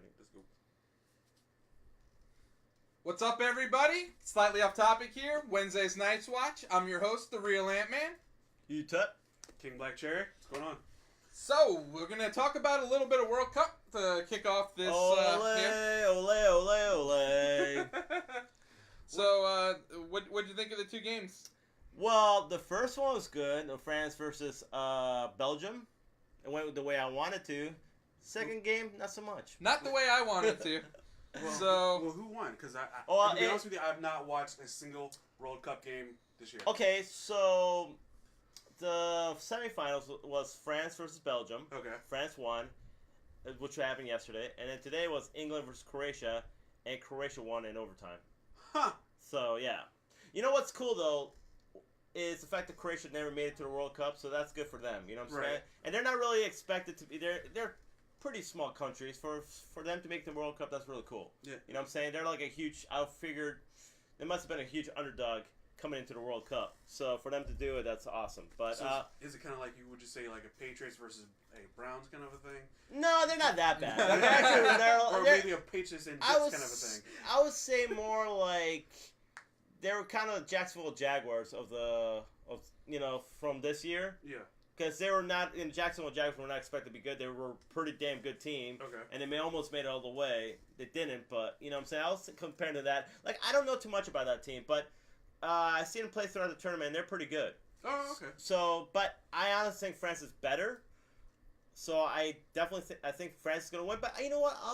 ready. Let's go. What's up, everybody? Slightly off topic here. Wednesday's KnightsWatch. I'm your host, the Real Ant-Man. You tut. King Black Cherry. What's going on? So, we're going to talk about a little bit of World Cup to kick off this here. Ole. So, what'd you think of the two games? Well, the first one was good. France versus Belgium. It went the way I wanted to. Second game, not so much. Not the way I wanted to. Well, who won? Because to be honest with you, I've not watched a single World Cup game this year. Okay, so the semifinals was France versus Belgium. Okay. France won, which happened yesterday, and then today was England versus Croatia, and Croatia won in overtime. Huh. So yeah, you know what's cool though is the fact that Croatia never made it to the World Cup, so that's good for them. You know what I'm saying? And they're not really expected to be there. They're pretty small countries. For them to make the World Cup, that's really cool. Yeah. You know what I'm saying? They're like a huge. I figured there must have been a huge underdog coming into the World Cup. So for them to do it, that's awesome. But so is it kind of like you would just say like a Patriots versus a Browns kind of a thing? No, they're not that bad. Or maybe a Patriots and Jets kind of a thing. I would say more like they were kind of Jacksonville Jaguars of from this year. Yeah. Because they were not in Jacksonville Jaguars were not expected to be good. They were a pretty damn good team. Okay. And they almost made it all the way. They didn't, but you know what I'm saying? I was comparing to that. Like I don't know too much about that team, but I seen them play throughout the tournament and they're pretty good. Oh, okay. So, but I honestly think France is better. So I definitely think France is gonna win. But you know what? I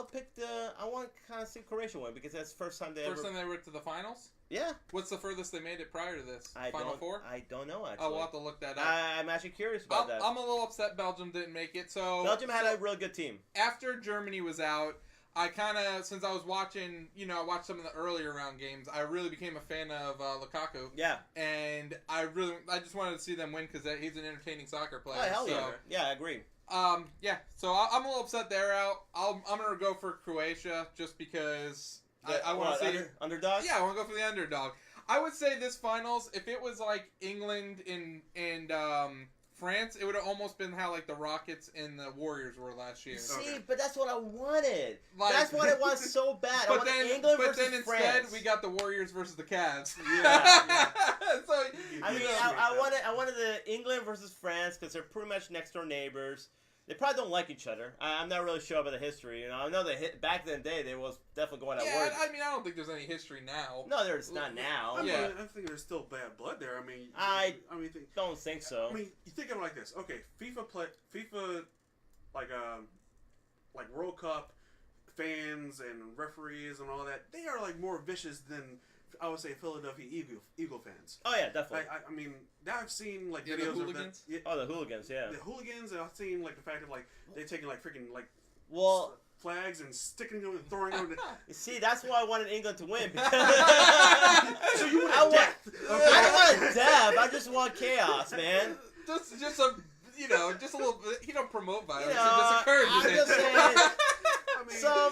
want to kind of see Croatia win because that's the first time they went to the finals? Yeah. What's the furthest they made it prior to this? Final Four? I don't know, actually. Oh, we'll have to look that up. I'm actually curious about that. I'm a little upset Belgium didn't make it. So Belgium had a really good team. After Germany was out, I kind of, since I was watching, I watched some of the earlier round games, I really became a fan of Lukaku. Yeah. And I just wanted to see them win because he's an entertaining soccer player. Oh, hell yeah. Yeah, I agree. Yeah, so I'm a little upset they're out. I'm going to go for Croatia just because I want to see... Underdog? Yeah, I want to go for the underdog. I would say this finals, if it was like England and France, it would have almost been how like the Rockets and the Warriors were last year. See, but that's what I wanted. That's what it was so bad. But then instead we got the Warriors versus the Cavs. Yeah. So I wanted the England versus France because they're pretty much next door neighbors. They probably don't like each other. I'm not really sure about the history. I know that back in the day, they was definitely going at war. Yeah, I mean, I don't think there's any history now. No, there's not now. I think there's still bad blood there. I don't think so. I mean, you think of it like this. Okay, FIFA, like World Cup fans and referees and all that. They are like more vicious than I would say Philadelphia Eagle fans. Oh yeah, definitely. I mean, I've seen like videos the of hooligans. that. Oh, the hooligans, yeah. The hooligans, and I've seen like the fact that like they're taking like freaking like flags and sticking them and throwing them. See, that's why I wanted England to win because so you want death? I don't want death. I just want chaos, man. Just a little bit. He don't promote violence. It just encourages I'm it. just saying. So,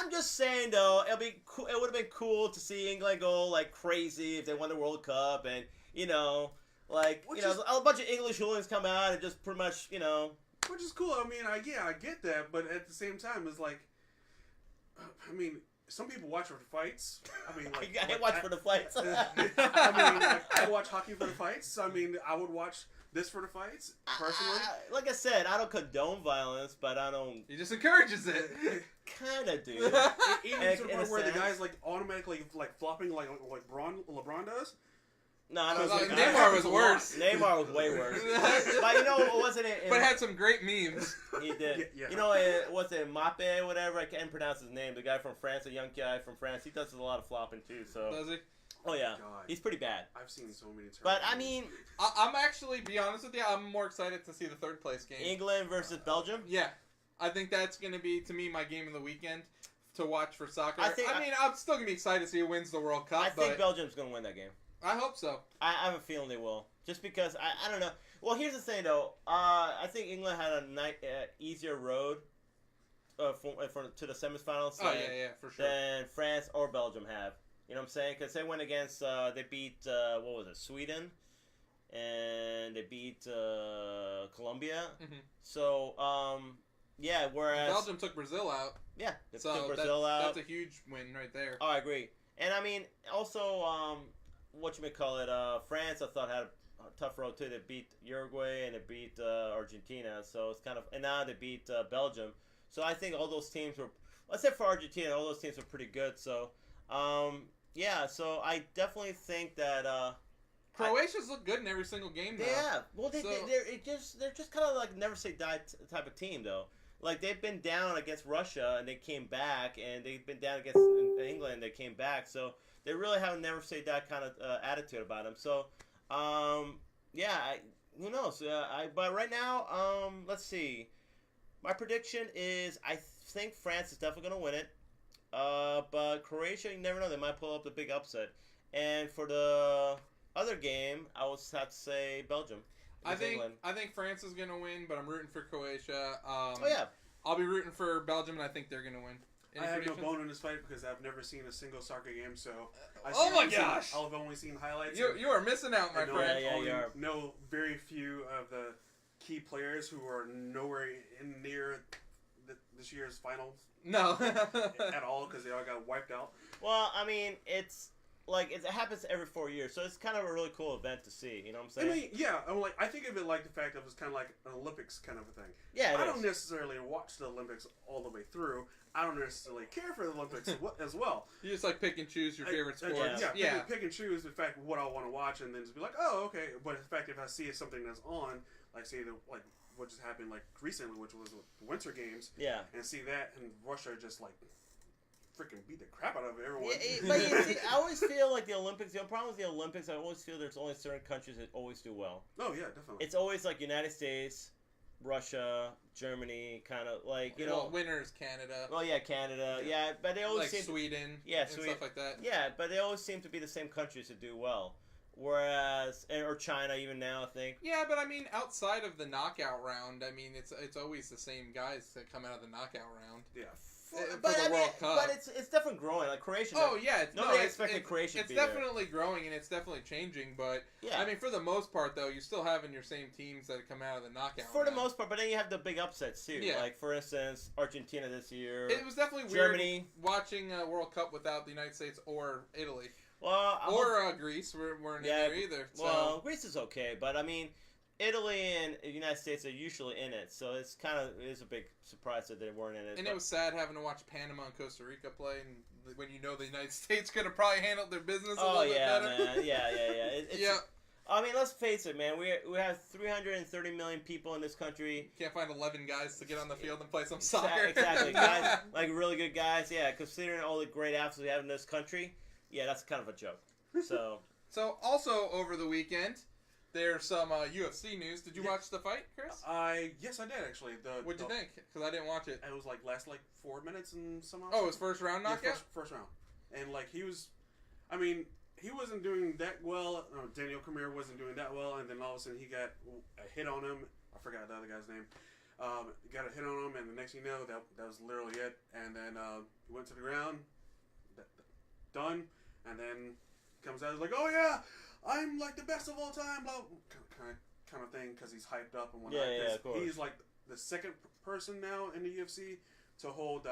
I'm just saying, though, it would have been cool to see England go, like, crazy if they won the World Cup and, a bunch of English hooligans come out and just pretty much, Which is cool. I mean, I get that, but at the same time, it's like, some people watch for the fights. I watch for the fights. I watch hockey for the fights. I would watch this for the fights, personally. Like I said, I don't condone violence, but I don't... He just encourages it. Kind of do. Even to the point where the guy's, like, automatically, like, flopping like LeBron does. No, I don't think Neymar was worse. Neymar was way worse. But, wasn't it... But had some great memes. He did. Yeah. Was it Mbappe or whatever? I can't pronounce his name. The guy from France, a young guy from France. He does a lot of flopping, too, so... Does he? Oh, yeah. God. He's pretty bad. I've seen so many times. But, I'm actually, be honest with you, I'm more excited to see the third place game. England versus Belgium? Yeah. I think that's going to be, to me, my game of the weekend to watch for soccer. I'm still going to be excited to see who wins the World Cup. I think Belgium's going to win that game. I hope so. I have a feeling they will. Just because, I don't know. Well, here's the thing, though. I think England had a easier road to the semifinals for sure. than France or Belgium have. You know what I'm saying? Because they went against, they beat, Sweden, and they beat Colombia. Mm-hmm. So, Yeah, whereas Belgium took Brazil out. Yeah, they So took Brazil out. That's a huge win right there. Oh, I agree. And I mean, also, France, I thought had a tough road too. They beat Uruguay and they beat Argentina. So it's kind of, and now they beat Belgium. So I think all those teams were, except for Argentina, all those teams were pretty good. So, yeah. So I definitely think that Croatia's look good in every single game now. Yeah. Well, they're just kind of like never say die type of team though. Like they've been down against Russia and they came back, and they've been down against England and they came back. So they really have a never say die kind of attitude about them. So, yeah, who knows? But right now, let's see. My prediction is I think France is definitely going to win it. But Croatia, you never know. They might pull up the big upset. And for the other game, I would have to say Belgium. I think France is going to win, but I'm rooting for Croatia. Oh, yeah. I'll be rooting for Belgium, and I think they're going to win. I have no bone in this fight because I've never seen a single soccer game, so... I've only seen highlights. You are missing out, my friend. Yeah, you are. Know very few of the key players who are nowhere near this year's finals. No. At all, because they all got wiped out. Well, I mean, it's... Like, it happens every 4 years, so it's kind of a really cool event to see, you know what I'm saying? I mean, yeah, I think of it like the fact that it was kind of like an Olympics kind of a thing. Yeah, I don't necessarily watch the Olympics all the way through. I don't necessarily care for the Olympics as well. You just like pick and choose your favorite sports. Pick and choose, in fact, what I want to watch, and then just be like, oh, okay. But in fact, if I see something that's on, like, say, what just happened, like, recently, which was the Winter Games, and see that, and Russia just, like... freaking beat the crap out of everyone. But you see, I always feel like the Olympics, the problem with the Olympics, I always feel there's only certain countries that always do well. Oh, yeah, definitely. It's always like United States, Russia, Germany, kind of like, you know. Winners, Canada. Well, yeah, Canada. Yeah, but they always like Sweden. And stuff like that. Yeah, but they always seem to be the same countries that do well. Whereas, or China even now, I think. Yeah, but I mean, outside of the knockout round, I mean, it's always the same guys that come out of the knockout round. Yeah. But it's definitely growing. Like Croatia. Oh yeah, nobody expected Croatia to be there. It's definitely growing and it's definitely changing. But yeah. I mean, for the most part, though, you're still having your same teams that come out of the knockout. For the most part, but then you have the big upsets too. Yeah. Like for instance, Argentina this year. It was definitely Germany. weird watching a World Cup without the United States or Italy. Well, Greece weren't in there either. So. Well, Greece is okay, but I mean, Italy and the United States are usually in it, so it's a big surprise that they weren't in it. And it was sad having to watch Panama and Costa Rica play, and when you know the United States could have probably handled their business a little bit better. Man. Yeah. I mean, let's face it, man. We have 330 million people in this country. Can't find 11 guys to get on the field and play some soccer. Exactly, guys, like really good guys. Yeah, considering all the great athletes we have in this country, yeah, that's kind of a joke. So also over the weekend. There's some UFC news. Did you watch the fight, Chris? Yes, I did actually. What'd you think? Because I didn't watch it. It was last 4 minutes and some. Oh, it was first round knockout. Yeah, first round, and he wasn't doing that well. Daniel Cormier wasn't doing that well, and then all of a sudden he got a hit on him. I forgot the other guy's name. Got a hit on him, and the next thing you know, that was literally it. And then he went to the ground, done, and then comes out, he's like, "Oh yeah, I'm like the best of all time," blah, kind of thing, because he's hyped up and whatnot. Yeah, of course. He's like the second person now in the UFC to hold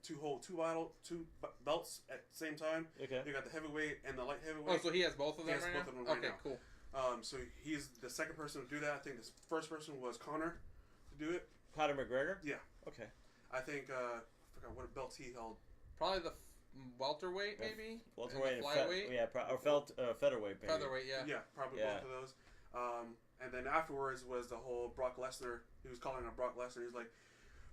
two belts at the same time. Okay. You got the heavyweight and the light heavyweight. Oh, so he has both of them right now? Both of them right now. Okay, cool. So he's the second person to do that. I think the first person was Conor to do it. Conor McGregor? Yeah. Okay. I think I forgot what belts he held. Probably the welterweight, maybe. Welterweight and flyweight. featherweight. Maybe. Featherweight, yeah. Yeah, probably both of those. And then afterwards was the whole Brock Lesnar. He was calling out Brock Lesnar. He's like,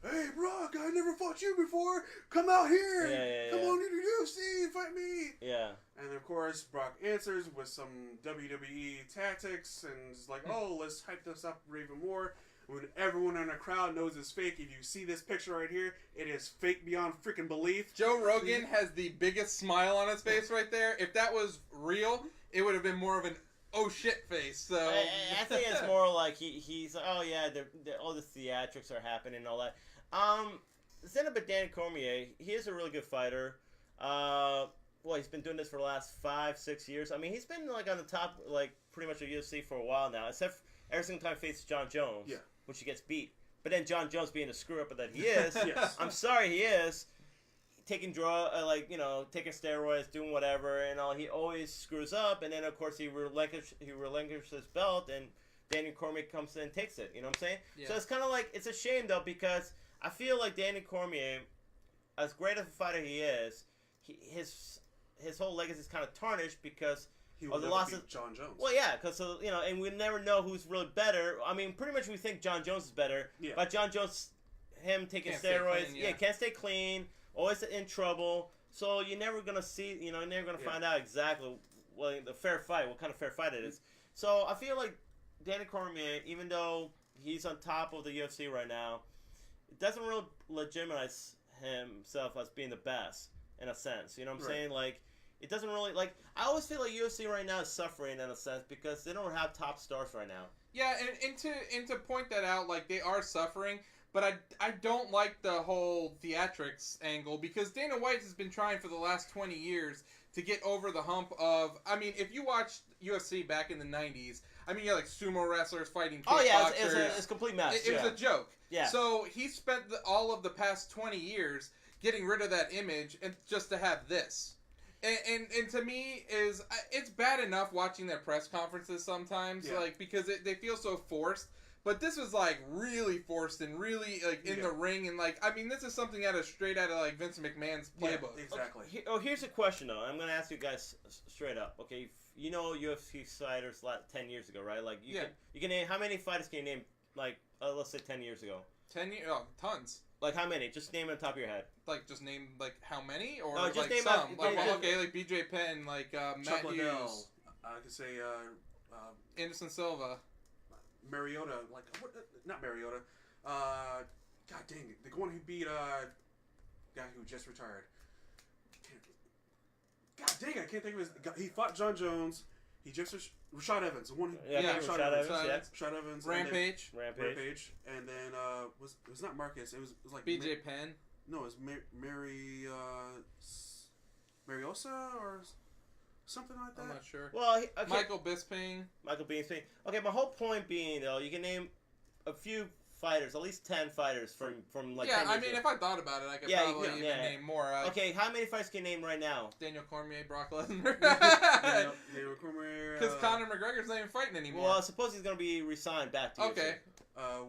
"Hey, Brock, I never fought you before. Come out here. Come on into the UFC and fight me." Yeah. And of course, Brock answers with some WWE tactics and is like, "Oh, let's hype this up even more." When everyone in the crowd knows it's fake. If you see this picture right here, it is fake beyond freaking belief. Joe Rogan has the biggest smile on his face right there. If that was real, it would have been more of an oh shit face. So I think it's more like he's like, oh yeah, all the theatrics are happening and all that. Instead of Dan Cormier, he is a really good fighter. He's been doing this for the last 5-6 years. I mean, he's been on the top, pretty much of UFC for a while now, except every single time he faces John Jones, which he gets beat. But then John Jones, being the screw up that he is, Yes. I'm sorry, he is taking taking steroids, doing whatever, and all. He always screws up, and then of course he relinquishes his belt, and Daniel Cormier comes in and takes it. You know what I'm saying? Yeah. So it's kind of like, it's a shame though, because I feel like Daniel Cormier, as great of a fighter he is, his whole legacy is kind of tarnished because He will of the never losses. beat John Jones. Well, yeah, because and we never know who's really better. I mean, pretty much we think John Jones is better, Yeah. but John Jones, him taking Can't stay steroids, clean, can't stay clean, always in trouble. So you're never gonna see, you're never gonna find out exactly what kind of fair fight it is. So I feel like Danny Cormier, even though he's on top of the UFC right now, it doesn't really legitimize himself as being the best in a sense. You know what I'm saying? Like, it doesn't really, like, I always feel like UFC right now is suffering in a sense because they don't have top stars right now. Yeah, and to point that out, like, they are suffering, but I don't like the whole theatrics angle because Dana White has been trying for the last 20 years to get over the hump of, I mean, if you watched UFC back in the 90s, I mean, you had like sumo wrestlers fighting kickboxers. Oh yeah, it's a complete mess. It was a joke. Yeah. So he spent all of the past 20 years getting rid of that image and just to have this. And to me it's bad enough watching their press conferences sometimes, like, because they feel so forced. But this was like really forced and really like in the ring, and like, I mean, this is something straight out of like Vince McMahon's playbook. Yeah, exactly. Okay, here's a question though. I'm gonna ask you guys straight up. Okay, you know UFC fighters 10 years ago, right? Like you can name, how many fighters can you name? Like let's say 10 years ago. 10 years? Oh, tons. Like how many? Just name it on top of your head. Like just name like how many, or just like name some. like BJ Penn, like Chuck Matt Liddell. Hughes. I could say Anderson Silva. Mariota, like what? Not Mariota. God dang it, the one who beat guy who just retired. God dang it, I can't think of his. He fought John Jones. He just Rashad Evans, the one. Rashad Evans. Rashad Evans. Rampage. Rampage, and then it was not Marcus. It was like BJ Penn. No, it was Mariosa or something like that. I'm not sure. Well, okay. Michael Bisping. Okay, my whole point being though, you can name a few fighters, at least 10 fighters from like. Yeah, 10 I years mean, ago. if I thought about it, I could probably even name more. Okay, how many fights can you name right now? Daniel Cormier, Brock Lesnar. Daniel Cormier. Because Conor McGregor's not even fighting anymore. Well, I suppose he's gonna be re-signed back to okay.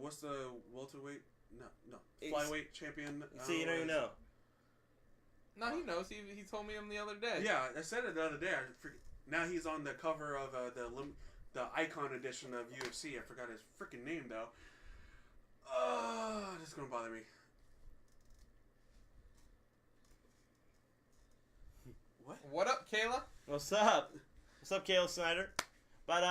What's the welterweight? No, flyweight champion. See, you don't even know. No, he knows. He told me him the other day. Yeah, I said it the other day. Now he's on the cover of the Icon edition of UFC. I forgot his freaking name though. This is gonna bother me. What up, Kayla? What's up? What's up, Kayla Snyder? But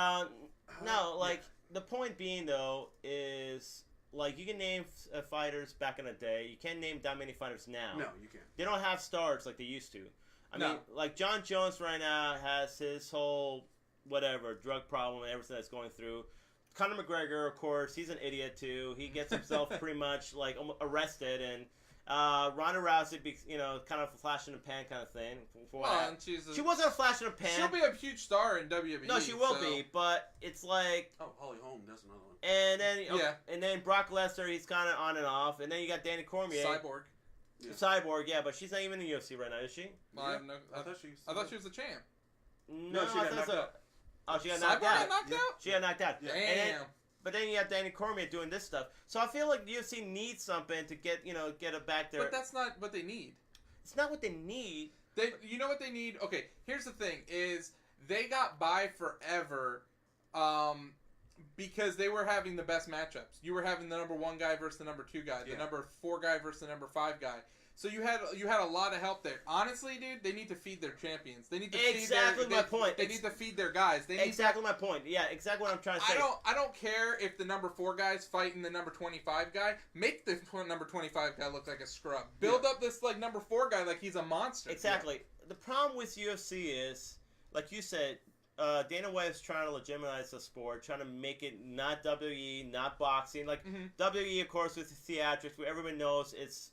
no, like the point being though is like you can name fighters back in the day. You can't name that many fighters now. No, you can't. They don't have stars like they used to. I mean, like John Jones right now has his whole drug problem and everything that's going through. Conor McGregor, of course, he's an idiot too. He gets himself pretty much like arrested, and Ronda Rousey, kind of a flash in the pan kind of thing. She wasn't a flash in the pan. She'll be a huge star in WWE. No, she will be, but it's like Holly Holm, that's another one. And then and then Brock Lesnar, he's kind of on and off, and then you got Danny Cormier, Cyborg. Yeah. Cyborg, yeah, but she's not even in the UFC right now, is she? Well, I thought she was the champ. No, she got knocked out. Oh, she got knocked out. She got knocked out. Yeah. Damn. But then you have Danny Cormier doing this stuff. So I feel like the UFC needs something to get it back there. But that's not what they need. It's not what they need. You know what they need? Okay, here's the thing: is they got by forever, because they were having the best matchups. You were having the number 1 guy versus the number 2 guy, the number 4 guy versus the number 5 guy. So you had a lot of help there. Honestly, dude, they need to feed their champions. They need to feed my point. They need to feed their guys. My point. Yeah, exactly what I'm trying to say. I don't care if the number 4 guy's fighting the number 25 guy. Make the number 25 guy look like a scrub. Build up this like number 4 guy like he's a monster. Exactly. Yeah. The problem with UFC is, like you said, Dana White is trying to legitimize the sport, trying to make it not WWE, not boxing. Like WWE, of course, with the theatrics, where everyone knows it's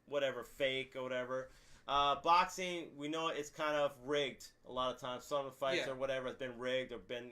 whatever, fake or whatever. Boxing, we know it's kind of rigged a lot of times. Some of the fights or whatever has been rigged or been,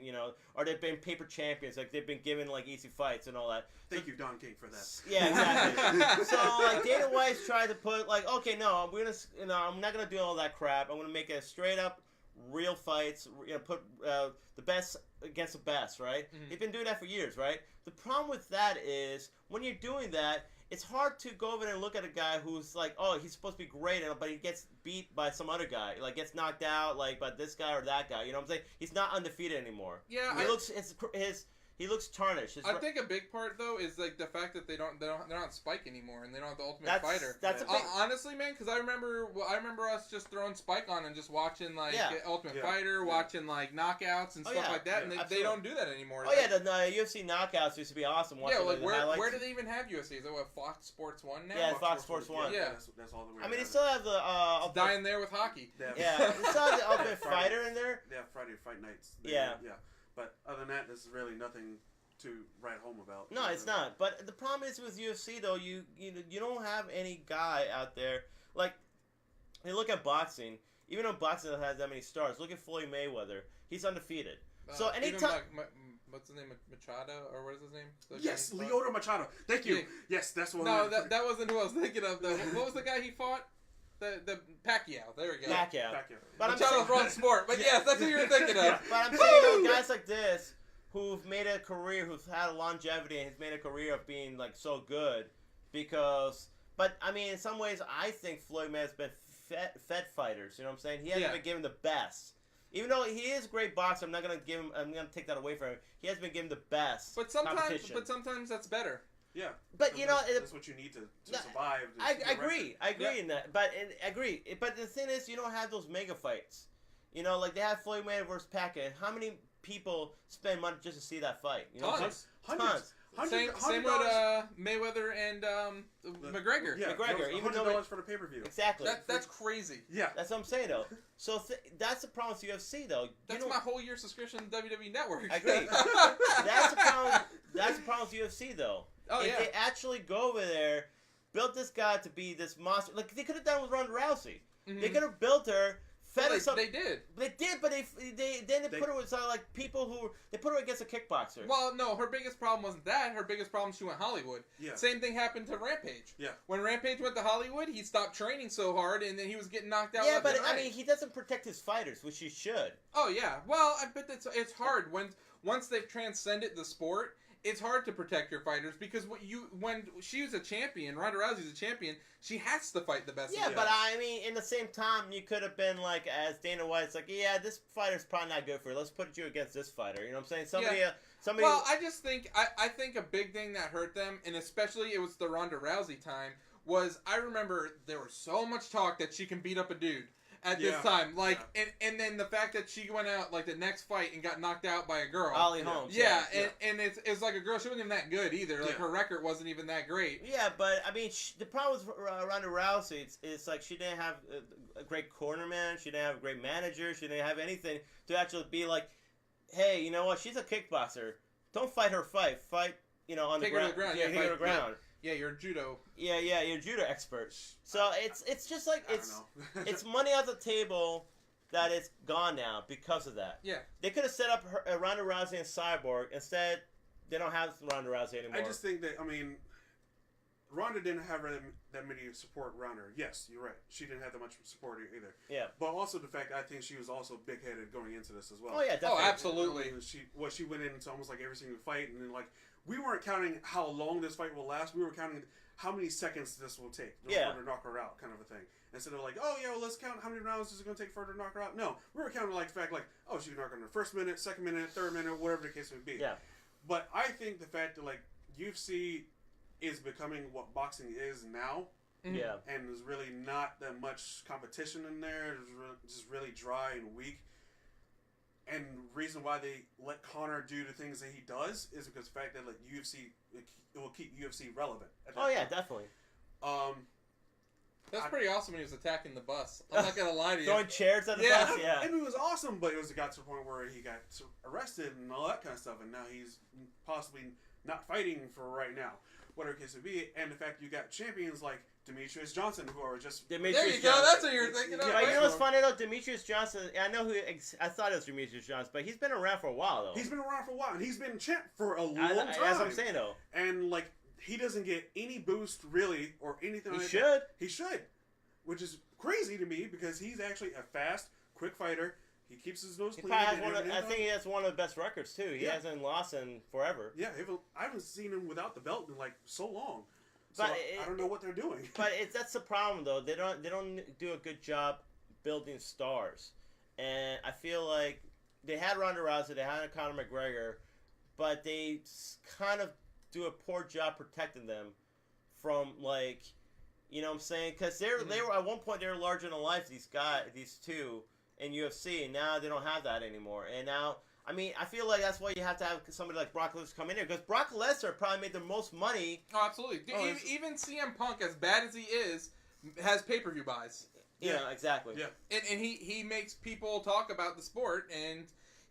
or they've been paper champions. Like, they've been given, like, easy fights and all that. Thank you, Don King, for that. Yeah, exactly. So, like, Dana White's tried to put, like, okay, no, I'm not going to do all that crap. I'm going to make it straight up real fights, put the best against the best, right? Mm-hmm. They've been doing that for years, right? The problem with that is, when you're doing that, it's hard to go over there and look at a guy who's like, oh, he's supposed to be great, but he gets beat by some other guy, like gets knocked out, like by this guy or that guy. You know what I'm saying? He's not undefeated anymore. Yeah, he looks tarnished. I think a big part though is like the fact that they're not Spike anymore, and they don't have the Ultimate Fighter. That's a big... honestly, man, because I remember us just throwing Spike on and just watching like Ultimate Fighter, watching like knockouts and stuff like that, and they don't do that anymore. Oh yeah, the UFC knockouts used to be awesome. Yeah, like where do they even have UFC? Is it what, Fox Sports 1 now? Yeah, Fox Sports 1. Yeah, that's all the way. I mean, they still have the dying there with hockey. Yeah, they still have the Ultimate Fighter in there. Yeah, Friday Fight Nights. Yeah. But other than that, there's really nothing to write home about. No, it's not. But the problem is with UFC though, you don't have any guy out there like. You look at boxing. Even though boxing doesn't have that many stars, look at Floyd Mayweather. He's undefeated. So anytime. What's his name? Machado, or what is his name? Yes, Lyoto Machado. Thank you. Yeah. Yes, that's what. No, that wasn't who I was thinking of. What was the guy he fought? The Pacquiao. There we go. Pacquiao. But Machado's wrong sport. But yes, that's who you were thinking of. But I'm saying guys like this who've made a career, who've had a longevity, and has made a career of being like so good, because. But I mean, in some ways, I think Floyd Mayweather's been fed fighters. You know what I'm saying? He hasn't been given the best. Even though he is a great boxer, I'm gonna take that away from him. He has been given the best. But sometimes that's better. Yeah. But that's what you need to survive. I agree. I agree in that. But But the thing is, you don't have those mega fights. Like they have Floyd Mayweather versus Pacquiao. How many people spend money just to see that fight? Tons. Tons. Same with Mayweather and McGregor. Yeah, McGregor. Even $100 for the pay-per-view. Exactly. That's crazy. Yeah. That's what I'm saying, though. So that's the problem with UFC, though. That's my whole year subscription to WWE Network. I agree. That's the problem. That's the problem with UFC, though. Oh, if they actually go over there, built this guy to be this monster, like they could have done with Ronda Rousey. Mm-hmm. They could have built her. They did. They did, but they put her with like people who they put her against a kickboxer. Well, no, her biggest problem wasn't that. Her biggest problem, she went Hollywood. Yeah. Same thing happened to Rampage. Yeah. When Rampage went to Hollywood, he stopped training so hard, and then he was getting knocked out. Yeah, but I mean, he doesn't protect his fighters, which he should. Oh yeah. Well, I bet it's hard once they've transcended the sport. It's hard to protect your fighters because when she was a champion, Ronda Rousey's a champion, she has to fight the best. Yeah, but I mean, in the same time, you could have been like, as Dana White's like, yeah, this fighter's probably not good for you. Let's put you against this fighter. You know what I'm saying? Somebody. Well, I just think I think a big thing that hurt them, and especially it was the Ronda Rousey time, was I remember there was so much talk that she can beat up a dude. At this time, and then the fact that she went out like the next fight and got knocked out by a girl, Holly Holmes. Yeah, and it's like a girl. She wasn't even that good either. Like her record wasn't even that great. Yeah, but I mean, the problem with Ronda Rousey, it's like she didn't have a great cornerman. She didn't have a great manager. She didn't have anything to actually be like, hey, you know what? She's a kickboxer. Don't fight her. Fight. On the ground. Yeah, take her to the ground. Yeah, you're a judo. Yeah, you're a judo expert. So it's just like it's money on the table that is gone now because of that. Yeah, they could have set up Ronda Rousey and Cyborg. Instead, they don't have Ronda Rousey anymore. I just think that Ronda didn't have that many support around her. Yes, you're right. She didn't have that much support either. Yeah, but also the fact I think she was also big headed going into this as well. Oh yeah, definitely. Oh, absolutely. She went into almost like every single fight, and then like. We weren't counting how long this fight will last. We were counting how many seconds this will take in order to knock her out, kind of a thing. Instead of like, oh yeah, well, let's count how many rounds is it going to take for her to knock her out. No, we were counting like the fact like, oh, she's knocking her first minute, second minute, third minute, whatever the case may be. Yeah. But I think the fact that like UFC is becoming what boxing is now. Yeah. And there's really not that much competition in there. It's just really dry and weak. And the reason why they let Conor do the things that he does is because the fact that like UFC, it will keep UFC relevant. Oh yeah, definitely. That's pretty awesome when he was attacking the bus. I'm not gonna lie to you. Throwing chairs at the bus. Yeah. And it was awesome, but it got to the point where he got arrested and all that kind of stuff, and now he's possibly not fighting for right now, whatever the case may be. And the fact you got champions like Demetrius Johnson, who are just... Demetrius there you go. Johnson. That's what you're thinking of. But Right? you know what's funny though? Demetrius Johnson. I know who. I thought it was Demetrius Johnson, but he's been around for a while though. He's been around for a while, and he's been champ for a long time. That's what I'm saying though. And like, he doesn't get any boost really or anything. He like should. That. He should, which is crazy to me because he's actually a fast, quick fighter. He keeps his nose clean. I think he has one of the best records too. He hasn't lost in forever. Yeah, I haven't seen him without the belt in like so long. So But I don't know what they're doing. But that's the problem though. They don't do a good job building stars, and I feel like they had Ronda Rousey, they had Conor McGregor, but they kind of do a poor job protecting them from like, you know what I'm saying? Because they were at one point they were larger than life. These two in UFC, and now they don't have that anymore. And now, I mean, I feel like that's why you have to have somebody like Brock Lesnar come in here, because Brock Lesnar probably made the most money. Oh, absolutely. Dude, even CM Punk, as bad as he is, has pay-per-view buys. Yeah, exactly. Yeah, And he makes people talk about the sport, and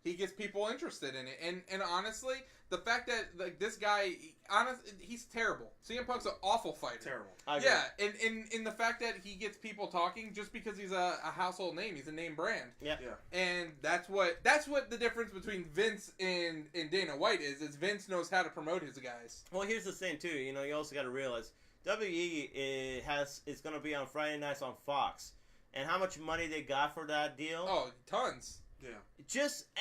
he gets people interested in it. And honestly, the fact that like this guy, he's terrible. CM Punk's an awful fighter. terrible. Yeah, and in the fact that he gets people talking just because he's a household name, he's a name brand. Yeah. And that's what the difference between Vince and Dana White is Vince knows how to promote his guys. Well, here's the thing too. You know, you also got to realize WWE is going to be on Friday nights on Fox, and how much money they got for that deal? Oh, tons. Yeah.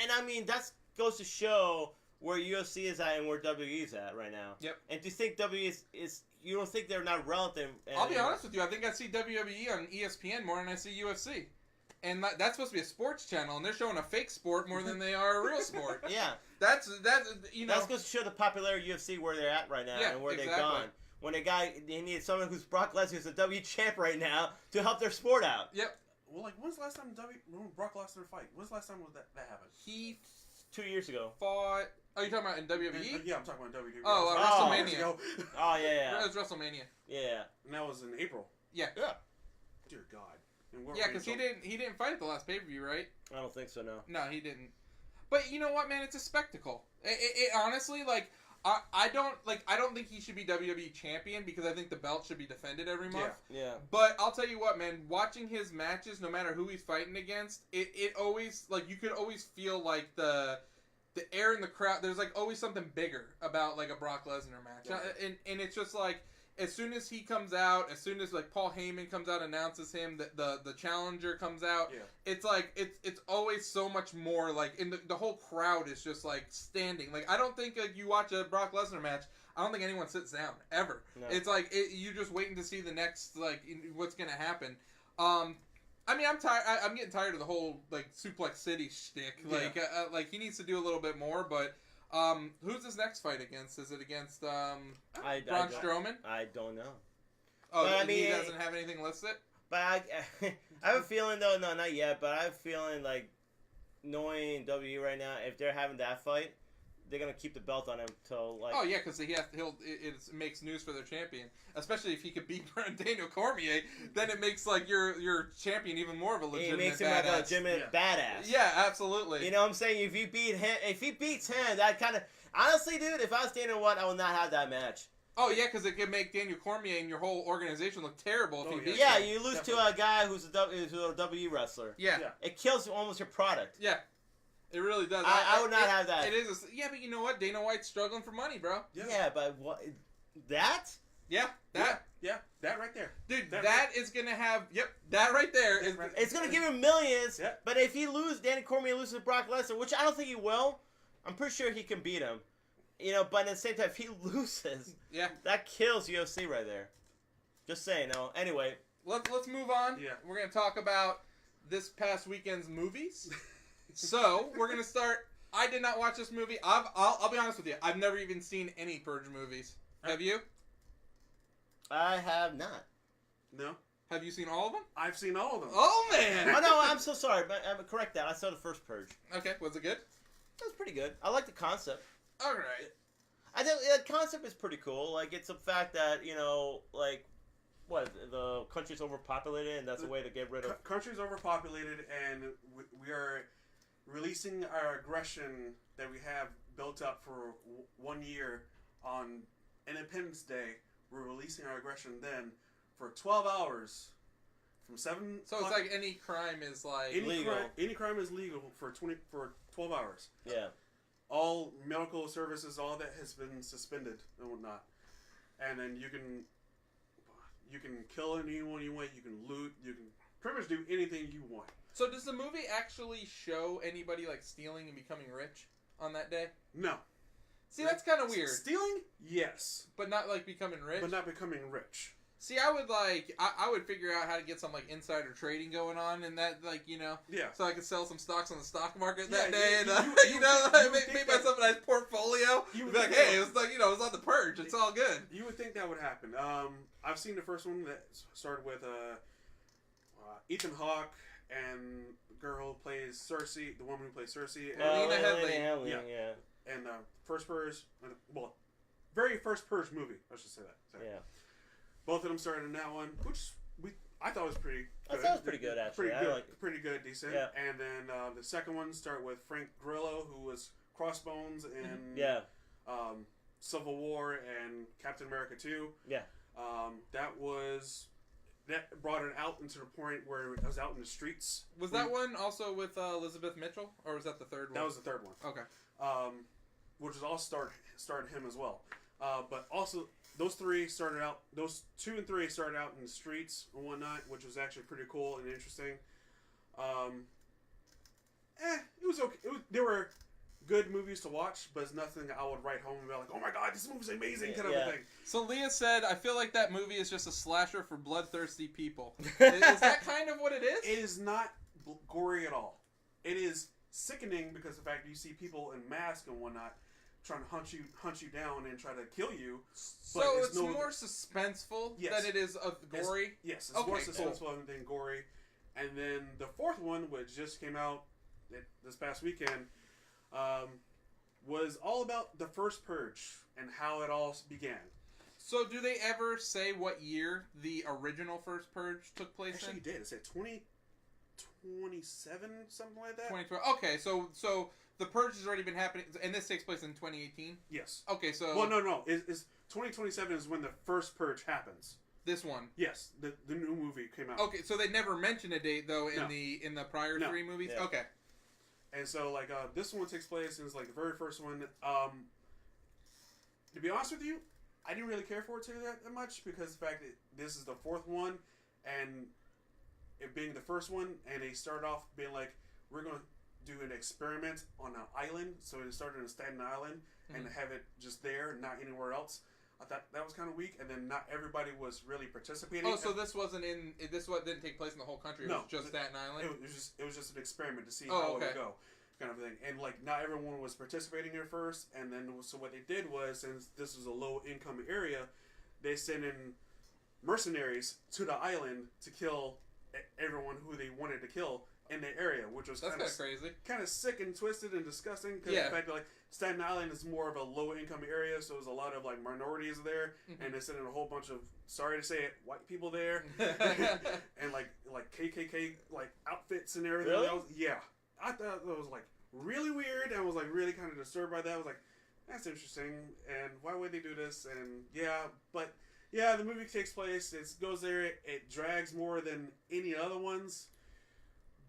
And I mean that goes to show where UFC is at and where WWE is at right now. Yep. And do you think WWE is you don't think they're not relevant? I'll be honest with you. I think I see WWE on ESPN more than I see UFC. And that's supposed to be a sports channel, and they're showing a fake sport more than they are a real sport. Yeah. That's you know. That's going to show the popularity of UFC where they're at right now and where they've gone. When they need someone who's Brock Lesnar, who's a W champ right now, to help their sport out. Yep. Well, like, when's the last time Brock Lesnar fight? When's the last time that happened? He 2 years ago. fought. Oh, you talking about in WWE? Yeah, I'm talking about WWE. WrestleMania. Oh yeah. It was WrestleMania. Yeah. And that was in April. Yeah. Dear God. Yeah, because he didn't fight at the last pay-per-view, right? I don't think so. No. No, he didn't. But you know what, man? It's a spectacle. It honestly, like, I don't think he should be WWE champion because I think the belt should be defended every month. Yeah. But I'll tell you what, man. Watching his matches, no matter who he's fighting against, it always, like, you could always feel like the air in the crowd. There's like always something bigger about like a Brock Lesnar match, and it's just like as soon as he comes out, as soon as like Paul Heyman comes out, announces him, the challenger comes out. Yeah. It's like it's always so much more like, in the whole crowd is just like standing. Like I don't think like you watch a Brock Lesnar match, I don't think anyone sits down ever. No. It's like you're just waiting to see the next like what's gonna happen. I mean, I'm tired. I'm getting tired of the whole like Suplex City shtick. Like, like he needs to do a little bit more. But who's his next fight against? Is it against Braun Strowman? I don't know. Oh, but, I mean, he doesn't have anything listed. But I have a feeling though. No, not yet. But I have a feeling like knowing WWE right now, if they're having that fight, they're gonna keep the belt on him till like. Oh yeah, because it makes news for their champion, especially if he could beat Daniel Cormier. Then it makes like your champion even more of a legitimate. It makes him badass. like a legitimate badass. Yeah, absolutely. You know what I'm saying? If he beats him, that kind of honestly, dude. If I was Daniel White, I would not have that match. Oh yeah, because it could make Daniel Cormier and your whole organization look terrible if he beats Yeah, him. you lose to a guy who's a WWE wrestler. Yeah. It kills almost your product. Yeah. It really does. I would not have that. It is. Yeah, but you know what? Dana White's struggling for money, bro. Yeah, but what? That? Yeah, that. Yeah, that right there. Dude, that is going to have... Yep, that right there. It's going to give him millions, yeah. But if Danny Cormier loses to Brock Lesnar, which I don't think he will, I'm pretty sure he can beat him. You know, but at the same time, if he loses, that kills UFC right there. Just saying, no. Anyway. Let's move on. Yeah. We're going to talk about this past weekend's movies. So, we're going to start... I did not watch this movie. I'll be honest with you. I've never even seen any Purge movies. Have you? I have not. No. Have you seen all of them? I've seen all of them. Oh, man! Oh, no, I'm so sorry, but I'm correct that. I saw the first Purge. Okay, was it good? It was pretty good. I like the concept. All right. I think the concept is pretty cool. Like, it's the fact that, you know, like, what, the country's overpopulated and that's a way to get rid of... Country's overpopulated and we are releasing our aggression that we have built up for 1 year on Independence Day. We're releasing our aggression then for 12 hours from 7. So it's like any crime is like legal. Any crime is legal for 12 hours. Yeah. All medical services, all that has been suspended and whatnot. And then you can kill anyone you want. You can loot. You can pretty much do anything you want. So does the movie actually show anybody like stealing and becoming rich on that day? No. See, that's kind of weird. Stealing, yes, but not like becoming rich. but not becoming rich. See, I would figure out how to get some like insider trading going on, and that Yeah. so I could sell some stocks on the stock market that day, and make myself a nice portfolio. You would Be like, think hey, it was like it was on the Purge. It's all good. You would think that would happen. I've seen the first one that started with Ethan Hawke and the girl who plays Cersei, the woman who plays Cersei, and Lena Headey. Yeah. and first Purge, very first Purge movie. I should say that. So, Yeah. both of them started in that one, which I thought was pretty good. I thought it was pretty good, actually. Pretty good, decent. Yeah. And then the second one started with Frank Grillo, who was Crossbones in Civil War and Captain America 2. Yeah. That brought it out into the point where it was out in the streets. Was that one also with Elizabeth Mitchell, or was that the third one? That was the third one. Okay. Which was all started him as well. But also those 2 and 3 started out in the streets and whatnot, which was actually pretty cool and interesting. It was okay. They were good movies to watch, but it's nothing I would write home and be like, oh my god, this movie's amazing, kind of a thing. So Leah said, I feel like that movie is just a slasher for bloodthirsty people. Is that kind of what it is? It is not gory at all. It is sickening because of the fact that you see people in masks and whatnot trying to hunt you down and try to kill you. So it's more suspenseful than it is of gory? It's more suspenseful than gory. And then the fourth one, which just came out this past weekend, was all about the first Purge and how it all began. So do they ever say what year the original first Purge took place in? Actually, it did. It said 2027, something like that. 2012. Okay, so the Purge has already been happening, and this takes place in 2018? Yes. Okay, so... Well, no. It's 2027 is when the first Purge happens. This one? Yes, the new movie came out. Okay, so they never mentioned a date, though, in the prior 3 movies? Yeah. Okay. And so, this one takes place, and it's, the very first one. To be honest with you, I didn't really care for it that much, because the fact that this is the fourth one, and it being the first one, and they started off being like, we're going to do an experiment on an island, so it started in Staten Island, and have it just there, not anywhere else. I thought that was kind of weak, and then not everybody was really participating. Oh, so this didn't take place in the whole country? It was just Staten Island? It was just an experiment to see how it would go, kind of thing. And not everyone was participating at first, and then so what they did was, since this was a low income area, they sent in mercenaries to the island to kill everyone who they wanted to kill in the area, which was kind of crazy, kind of sick and twisted and disgusting. Because the fact that Staten Island is more of a low income area, so there's a lot of minorities there, and they sent in a whole bunch of, sorry to say it, white people there, and like KKK outfits and everything else. Yeah, I thought that was really weird, and I was really kind of disturbed by that. I was like, that's interesting, and why would they do this? And the movie takes place. It goes there. It drags more than any other ones.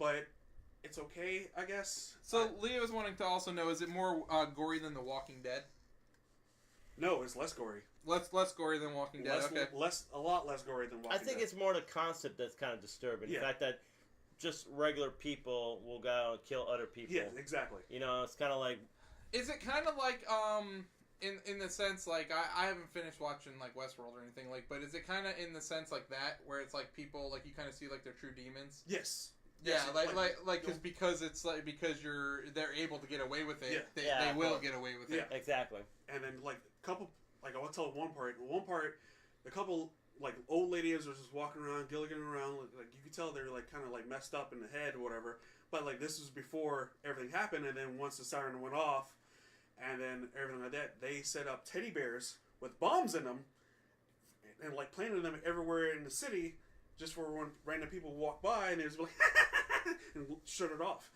But it's okay, I guess. So Leah was wanting to also know, is it more gory than The Walking Dead? No, it's less gory. Less gory than Walking Dead, okay. A lot less gory than Walking Dead. I think it's more the concept that's kind of disturbing. The fact that just regular people will go out and kill other people. Yeah, exactly. It's kind of like... Is it kind of like, in the sense, I haven't finished watching, Westworld or anything, but is it kind of in the sense like that, where it's people, you kind of see, their true demons? Yes. Yeah, because it's because they're able to get away with it. Yeah. They will get away with it. Yeah, exactly. And then couple, I want to tell one part. The couple old ladies were just walking around, gilligan around. You could tell they're kind of messed up in the head or whatever. But this was before everything happened. And then once the siren went off, and then everything like that, they set up teddy bears with bombs in them, and planted them everywhere in the city. Just for when random people walk by and they just and shut it off,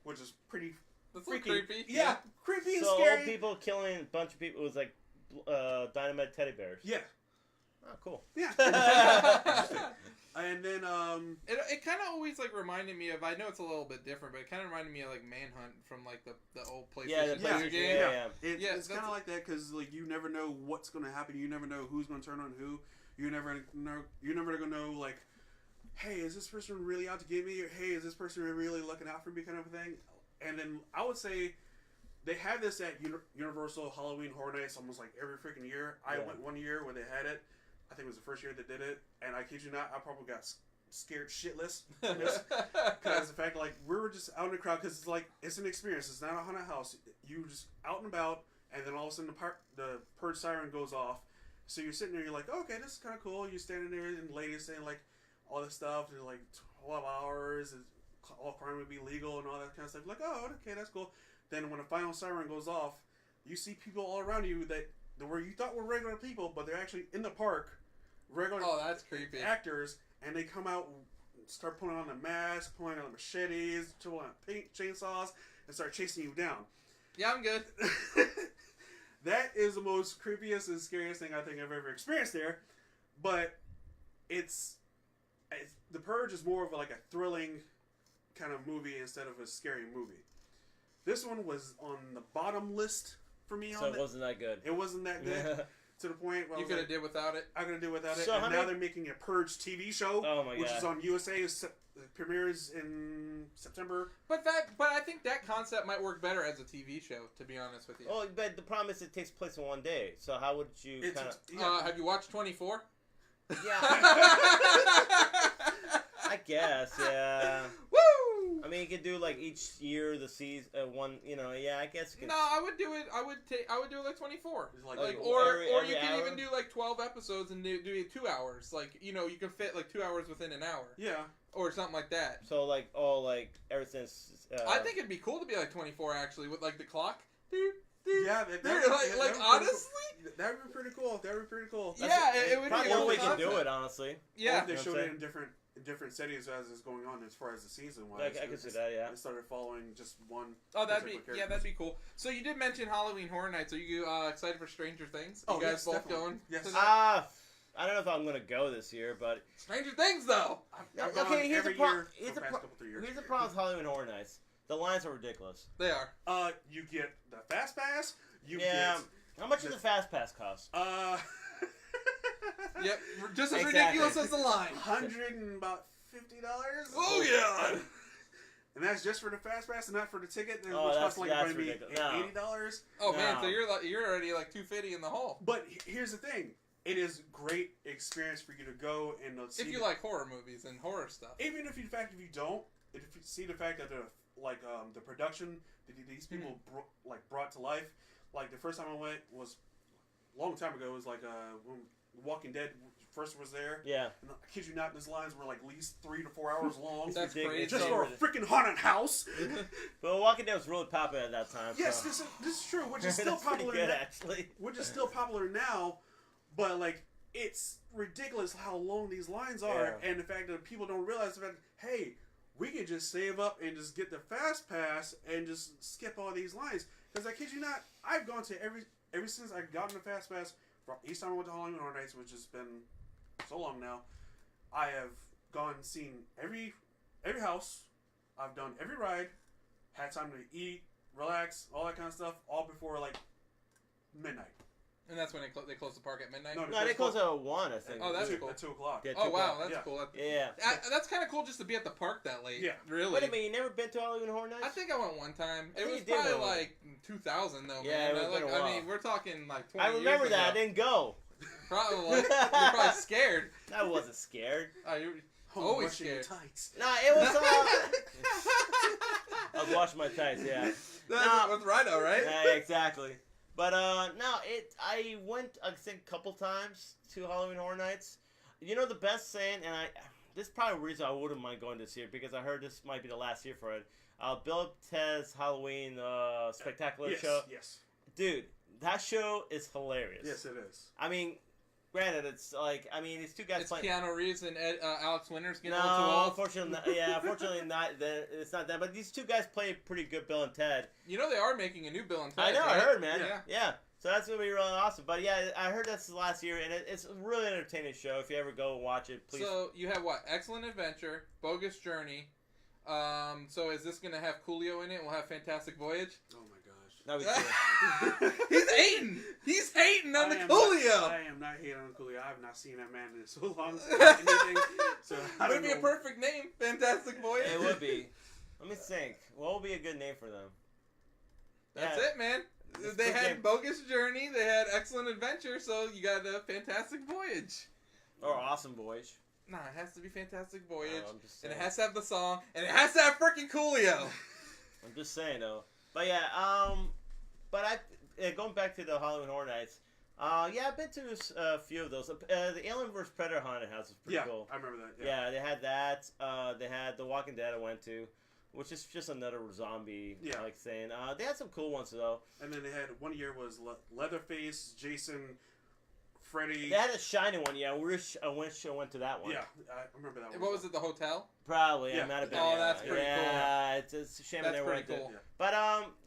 which is pretty freaky. Creepy. Yeah, creepy and so scary. Old people killing a bunch of people with dynamite teddy bears. Yeah, Oh, cool. Yeah. And then it kind of always like reminded me of. I know it's a little bit different, but it kind of reminded me of like Manhunt from like the old PlayStation game. It's kind of like that because like you never know what's going to happen. You never know who's going to turn on who. You're never going to know like, hey, is this person really out to get me? Or, hey, is this person really looking out for me? Kind of a thing. And then I would say they had this at Universal Halloween Horror Nights almost like every freaking year. I went one year when they had it. I think it was the first year they did it, and I kid you not, I probably got scared shitless because the fact like we were just out in the crowd because it's like it's an experience. It's not a haunted house. You just out and about, and then all of a sudden the Purge siren goes off. So you're sitting there, you're like, oh, okay, this is kind of cool. You're standing there, and the lady's saying like all this stuff, and like 12 hours, and all crime would be legal and all that kind of stuff. Like, oh, okay, that's cool. Then when the final siren goes off, you see people all around you that where you thought were regular people, but they're actually in the park. Regular that's creepy. Actors, and they come out, start putting on the mask, pulling on the machetes, pulling on chainsaws, and start chasing you down. Yeah, I'm good. That is the most creepiest and scariest thing I think I've ever experienced there. But it's the Purge is more of like a thrilling kind of movie instead of a scary movie. This one was on the bottom list for me. So it wasn't that good. It wasn't that good. To the point where you could have did without it. I could have did without it. And now they're making a Purge TV show, which is on USA. It premieres in September. But I think that concept might work better as a TV show. To be honest with you. Oh, but the problem is it takes place in one day. So how would you kind of? Have you watched 24? Yeah. I guess. Yeah. Woo! I mean, you could do like each year the season one. You know, yeah. I guess. No, I would do it. I would do it like 24. Like or you can even do like 12 episodes and do it 2 hours. Like you can fit like 2 hours within an hour. Yeah. Or something like that. So like ever since. I think it'd be cool to be like 24 actually with like the clock. Yeah, honestly, that would be pretty cool. That would be pretty cool. Yeah, it would be probably one way to do it, honestly. Yeah, they showed it in different settings as it's going on as far as the season wise. I can see that. Yeah, they started following just one. Oh, that'd be cool. So you did mention Halloween Horror Nights. Are you excited for Stranger Things? You guys both definitely. going? Yes. I don't know if I'm gonna go this year, but Stranger Things though. Okay, here's the problem. Here's the problem with Halloween Horror Nights. The lines are ridiculous. They are. You get the Fast Pass. How much does the Fast Pass cost? Yep, just as ridiculous as the line. $150. Oh yeah. And that's just for the Fast Pass and not for the ticket, which that's costs like maybe $80. Oh man, so you're already like $250 in the hole. But here's the thing. It is great experience for you to go and see. If you like horror movies and horror stuff. Even if you don't, if you see the fact that the production that these people brought to life. Like the first time I went was a long time ago. It was like when Walking Dead first was there. Yeah. And I kid you not, these lines were like at least 3 to 4 hours long. That's crazy. Just for a freaking haunted house. But Walking Dead was really popular at that time. Yes, so. This is true. Which is still popular. Good, actually. Which is still popular now, but like it's ridiculous how long these lines are, and the fact that people don't realize the fact, hey, we can just save up and just get the Fast Pass and just skip all these lines. Because I kid you not, I've gone to ever since I got in the Fast Pass, each time I went to Halloween Horror Nights, which has been so long now, I have gone and seen every house, I've done every ride, had time to eat, relax, all that kind of stuff, all before like midnight. And that's when they close the park at midnight? No, they close at 1, I think. Oh, that's cool. At 2 o'clock. Yeah, oh, wow, that's cool. Yeah. That's kind of cool just to be at the park that late. Yeah. Really. Wait a minute, you never been to Halloween Horror Nights? I think I went one time. It was you did probably like 2000, though, yeah, man. It was I mean, we're talking like 20 years ago. I remember that. I didn't go. Probably. You're probably scared. I wasn't scared. You're always scared. Tights. Nah, it was... I was washing my tights, yeah. That's with Rhino, right? Yeah, exactly. But I went I think a couple times to Halloween Horror Nights. You know the best saying, and this is probably a reason I wouldn't mind going this year because I heard this might be the last year for it. Bill Ted's Halloween Spectacular show. Yes. Dude, that show is hilarious. Yes, it is. I mean, granted, it's like these two guys playing. Keanu Reeves and Alex Winters getting a little too old. Unfortunately not. It's not that. But these two guys play pretty good Bill and Ted. You know they are making a new Bill and Ted. I know. Right? I heard, man. Yeah. So that's gonna be really awesome. But yeah, I heard that's the last year, and it's a really entertaining show. If you ever go and watch it, please. So you have what? Excellent Adventure, Bogus Journey. So is this gonna have Coolio in it? We'll have Fantastic Voyage. Oh my gosh. That'd be cool. He's hating. He's hating on the Coolio. I am not hating on Coolio. I have not seen that man in so long. So Would it be a perfect name? Fantastic Voyage. It would be. Let me think. What would be a good name for them? That's it, man. They had Bogus Journey, they had Excellent Adventure, so you got a Fantastic Voyage. Or Awesome Voyage. Nah, it has to be Fantastic Voyage, and saying. it has to have the song, and it has to have freaking Coolio. I'm just saying, though. But yeah, going back to the Halloween Horror Nights, yeah, I've been to a few of those. The Alien vs. Predator Haunted House was pretty cool. I remember that. Yeah, they had that. They had The Walking Dead I went to. Which is just another zombie like thing. They had some cool ones though. And then they had one year was Leatherface, Jason, Freddy. They had a Shining one. Yeah, I wish I went to that one. Yeah, I remember that one. What was it? The hotel? Probably. Yeah. I might have been. Oh, that's pretty cool. Yeah, it's a shame That's they pretty weren't cool. there. But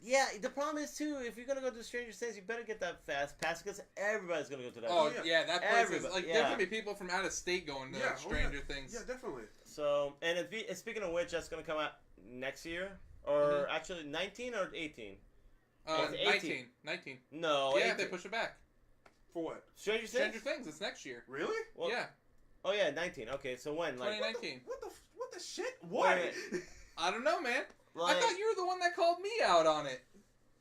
yeah, the problem is too, if you're gonna go to Stranger Things, you better get that fast pass because everybody's gonna go to that. Oh yeah, that place is like yeah. there's gonna be people from out of state going to Stranger Things. Yeah, definitely. So and speaking of which, that's gonna come out next year. Or actually 19 or 18? 19. No, yeah, 18. they push it back. For what? Stranger Stranger Things, it's next year. Really? Well, yeah. Oh yeah, 19. Okay, so when? Like 2019. What the shit? Why? I don't know, man. Like, I thought you were the one that called me out on it.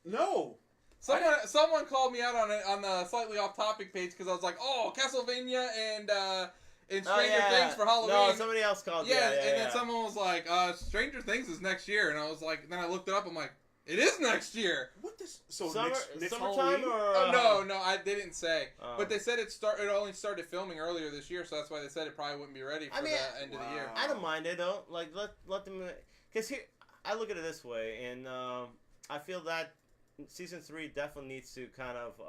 No. Someone called me out on it on the slightly off topic page because I was like, oh, Castlevania and Stranger Things for Halloween. No, somebody else called. Yeah, and then someone was like, Stranger Things is next year, and I was like, then I looked it up. I'm like, it is next year. What this? So next summertime Halloween? or? No, they didn't say. But they said it only started filming earlier this year, so that's why they said it probably wouldn't be ready for the end of the year. I don't mind it though. Like let them, because here I look at it this way, and I feel that season 3 definitely needs to kind of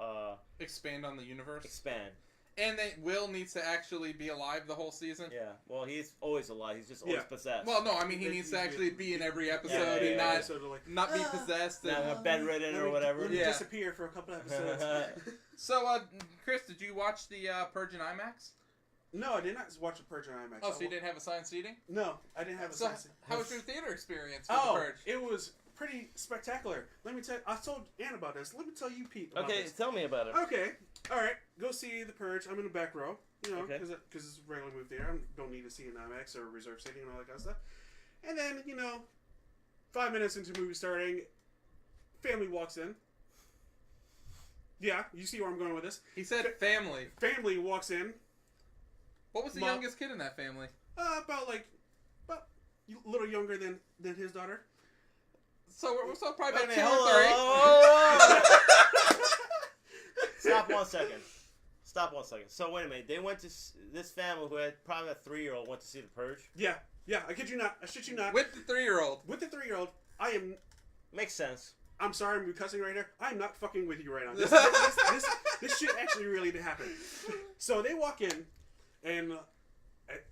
expand on the universe. Expand. And Will needs to actually be alive the whole season. Yeah, well, he's always alive. He's just always possessed. Well, no, I mean he needs to actually be in every episode and not be possessed. Not bedridden or whatever. Let me disappear for a couple episodes. So, Chris, did you watch the Purge in IMAX? No, I did not watch the Purge in IMAX. Oh, so you didn't have assigned seating? No, I didn't have assigned seating. How was your theater experience with the Purge? It was pretty spectacular. Let me tell you, I told Ann about this. Let me tell you, Pete, about this. Tell me about it. Okay, all right. Go see the Purge. I'm in the back row, because it's a regular movie theater. I don't need to see an IMAX or reserve seating and all that kind of stuff. And then, 5 minutes into the movie starting, family walks in. Yeah, you see where I'm going with this. He said family. Family walks in. What was the youngest kid in that family? About a little younger than his daughter. So probably about 2 or 3. Stop 1 second. So wait a minute. They went to this family who had probably a 3-year-old went to see the Purge. Yeah. I kid you not. I shit you not. With the 3-year-old. I am. Makes sense. I'm sorry, I'm cussing right here. I'm not fucking with you right now. This shit actually really did happen. So they walk in, and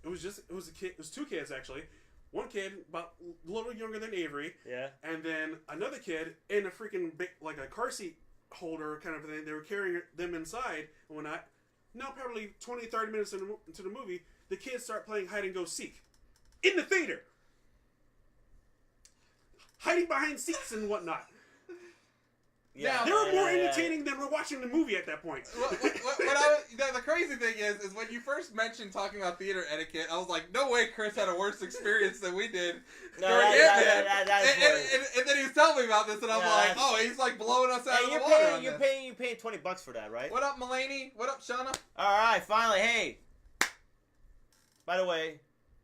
it was a kid. It was 2 kids actually. One kid about a little younger than Avery. Yeah. And then another kid in a freaking like a car seat holder kind of thing. They were carrying them inside and whatnot. Now probably 20, 30 minutes into the movie, the kids start playing hide and go seek in the theater, hiding behind seats and whatnot. Yeah, they were more entertaining than we're watching the movie at that point. The crazy thing is when you first mentioned talking about theater etiquette, I was like, no way Chris had a worse experience than we did. And then he was telling me about this, and I'm like, oh, he's like blowing us out of the water. You're paying $20 for that, right? What up, Mulaney? What up, Shauna? All right, finally, hey. By the way,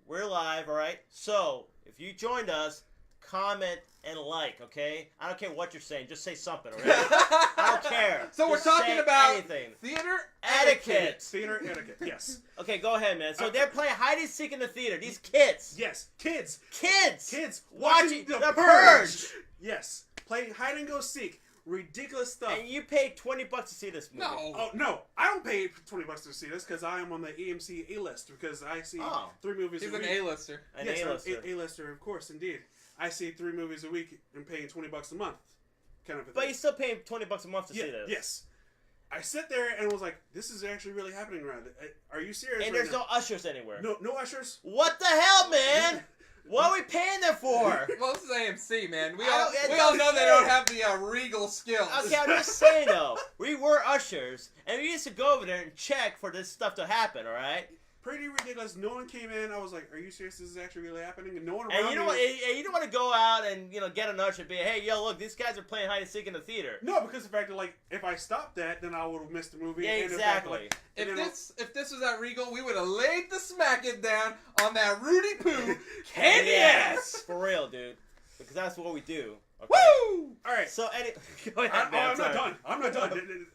we're live, all right? So, if you joined us, comment and like, okay? I don't care what you're saying. Just say something, all right? I don't care. So just we're talking about anything. Theater etiquette. Theater etiquette, yes. Okay, go ahead, man. So they're playing hide and seek in the theater. These kids. Yes, kids. Kids watching the Purge. Yes, playing hide and go seek. Ridiculous stuff. And you paid $20 to see this movie. No. Oh, no. I don't pay $20 to see this because I am on the AMC A-list because I see 3 movies a week. He's an A-lister. Yes, A-lister, of course, indeed. I see 3 movies a week and paying $20 a month, kind of a thing. But you're still paying $20 a month to see this. Yes. I sat there and was like, "This is actually really happening around it. Are you serious?" And right there's now? no ushers anywhere. No ushers. What the hell, man? What are we paying them for? Well, this is AMC, man. We I all don't know they say. don't have the Regal skills. Okay, I'm just saying though. We were ushers, and we used to go over there and check for this stuff to happen. All right. Pretty ridiculous. No one came in. I was like, "Are you serious? This is actually really happening?" And no one And around you know me. what? And you don't want to go out and get an usher and be, hey, yo, look, these guys are playing hide and seek in the theater. No, because the fact that like if I stopped that, then I would have missed the movie. Yeah, and the fact that, exactly. like, and then If this was at Regal, we would have laid the smacking down on that Rudy Poo candy Yes, ass. for real, dude. Because that's what we do. Okay? Woo! all right. So, go ahead, man, I'm not sorry. done. I'm not done.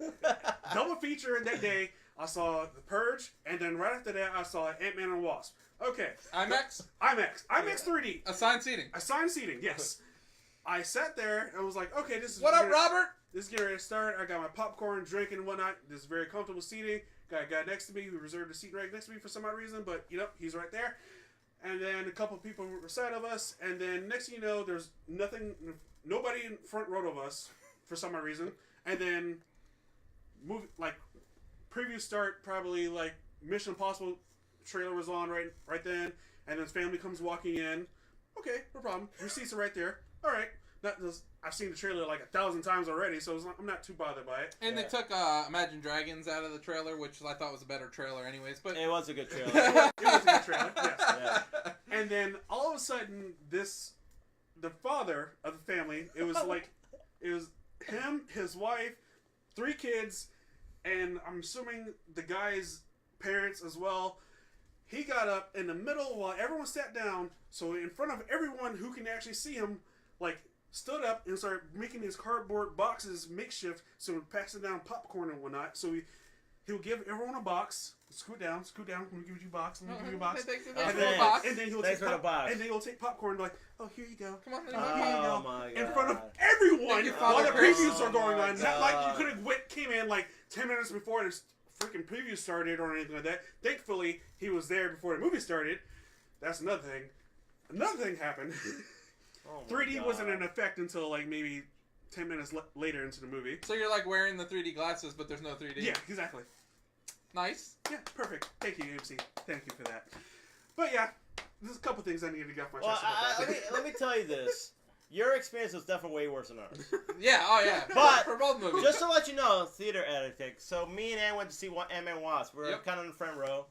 Double feature in that day. I saw The Purge, and then right after that, I saw Ant-Man and Wasp. Okay. IMAX? IMAX 3D. Assigned seating. Assigned seating, yes. I sat there and was like, okay, this is... What up, Robert? This is getting ready to start. I got my popcorn, drink, and whatnot. This is very comfortable seating. Got a guy next to me who reserved a seat right next to me for some odd reason, but, he's right there. And then a couple of people were side of us, and then next thing you know, there's nobody in front row of us for some odd reason. And then, preview start, probably like Mission Impossible trailer was on right then, and then his family comes walking in. Okay, no problem. Your seats are right there. All right. I've seen the trailer like 1,000 times already, so I'm not too bothered by it. And they took Imagine Dragons out of the trailer, which I thought was a better trailer anyways. But It was a good trailer. It was a good trailer, yes. Yeah. And then all of a sudden, the father of the family, it was him, his wife, 3 kids, and I'm assuming the guy's parents as well. He got up in the middle while everyone sat down, so in front of everyone who can actually see him, stood up and started making these cardboard boxes makeshift, so passing down popcorn and whatnot. So he'll give everyone a box. Scoot down. Let me give you a box. and then he'll take popcorn and be like, oh, here you go. Come on, Here you go. my God. In front of everyone you, while the Father Chris. previews are going on. Oh, Not like God. you could have came in 10 minutes before the freaking preview started or anything like that. Thankfully, he was there before the movie started. That's another thing. Another thing happened. Oh my 3D God. wasn't in effect until maybe 10 minutes later into the movie. So you're wearing the 3D glasses, but there's no 3D. Yeah, exactly. Nice. Yeah, perfect. Thank you, AMC. Thank you for that. But yeah, there's a couple things I needed to get off my chest about that. let me tell you this. Your experience was definitely way worse than ours. Yeah, oh yeah. But for both movies. Just to let you know, theater etiquette. So me and Ann went to see Ant-Man and Wasp. We were Yep. kind of in the front row.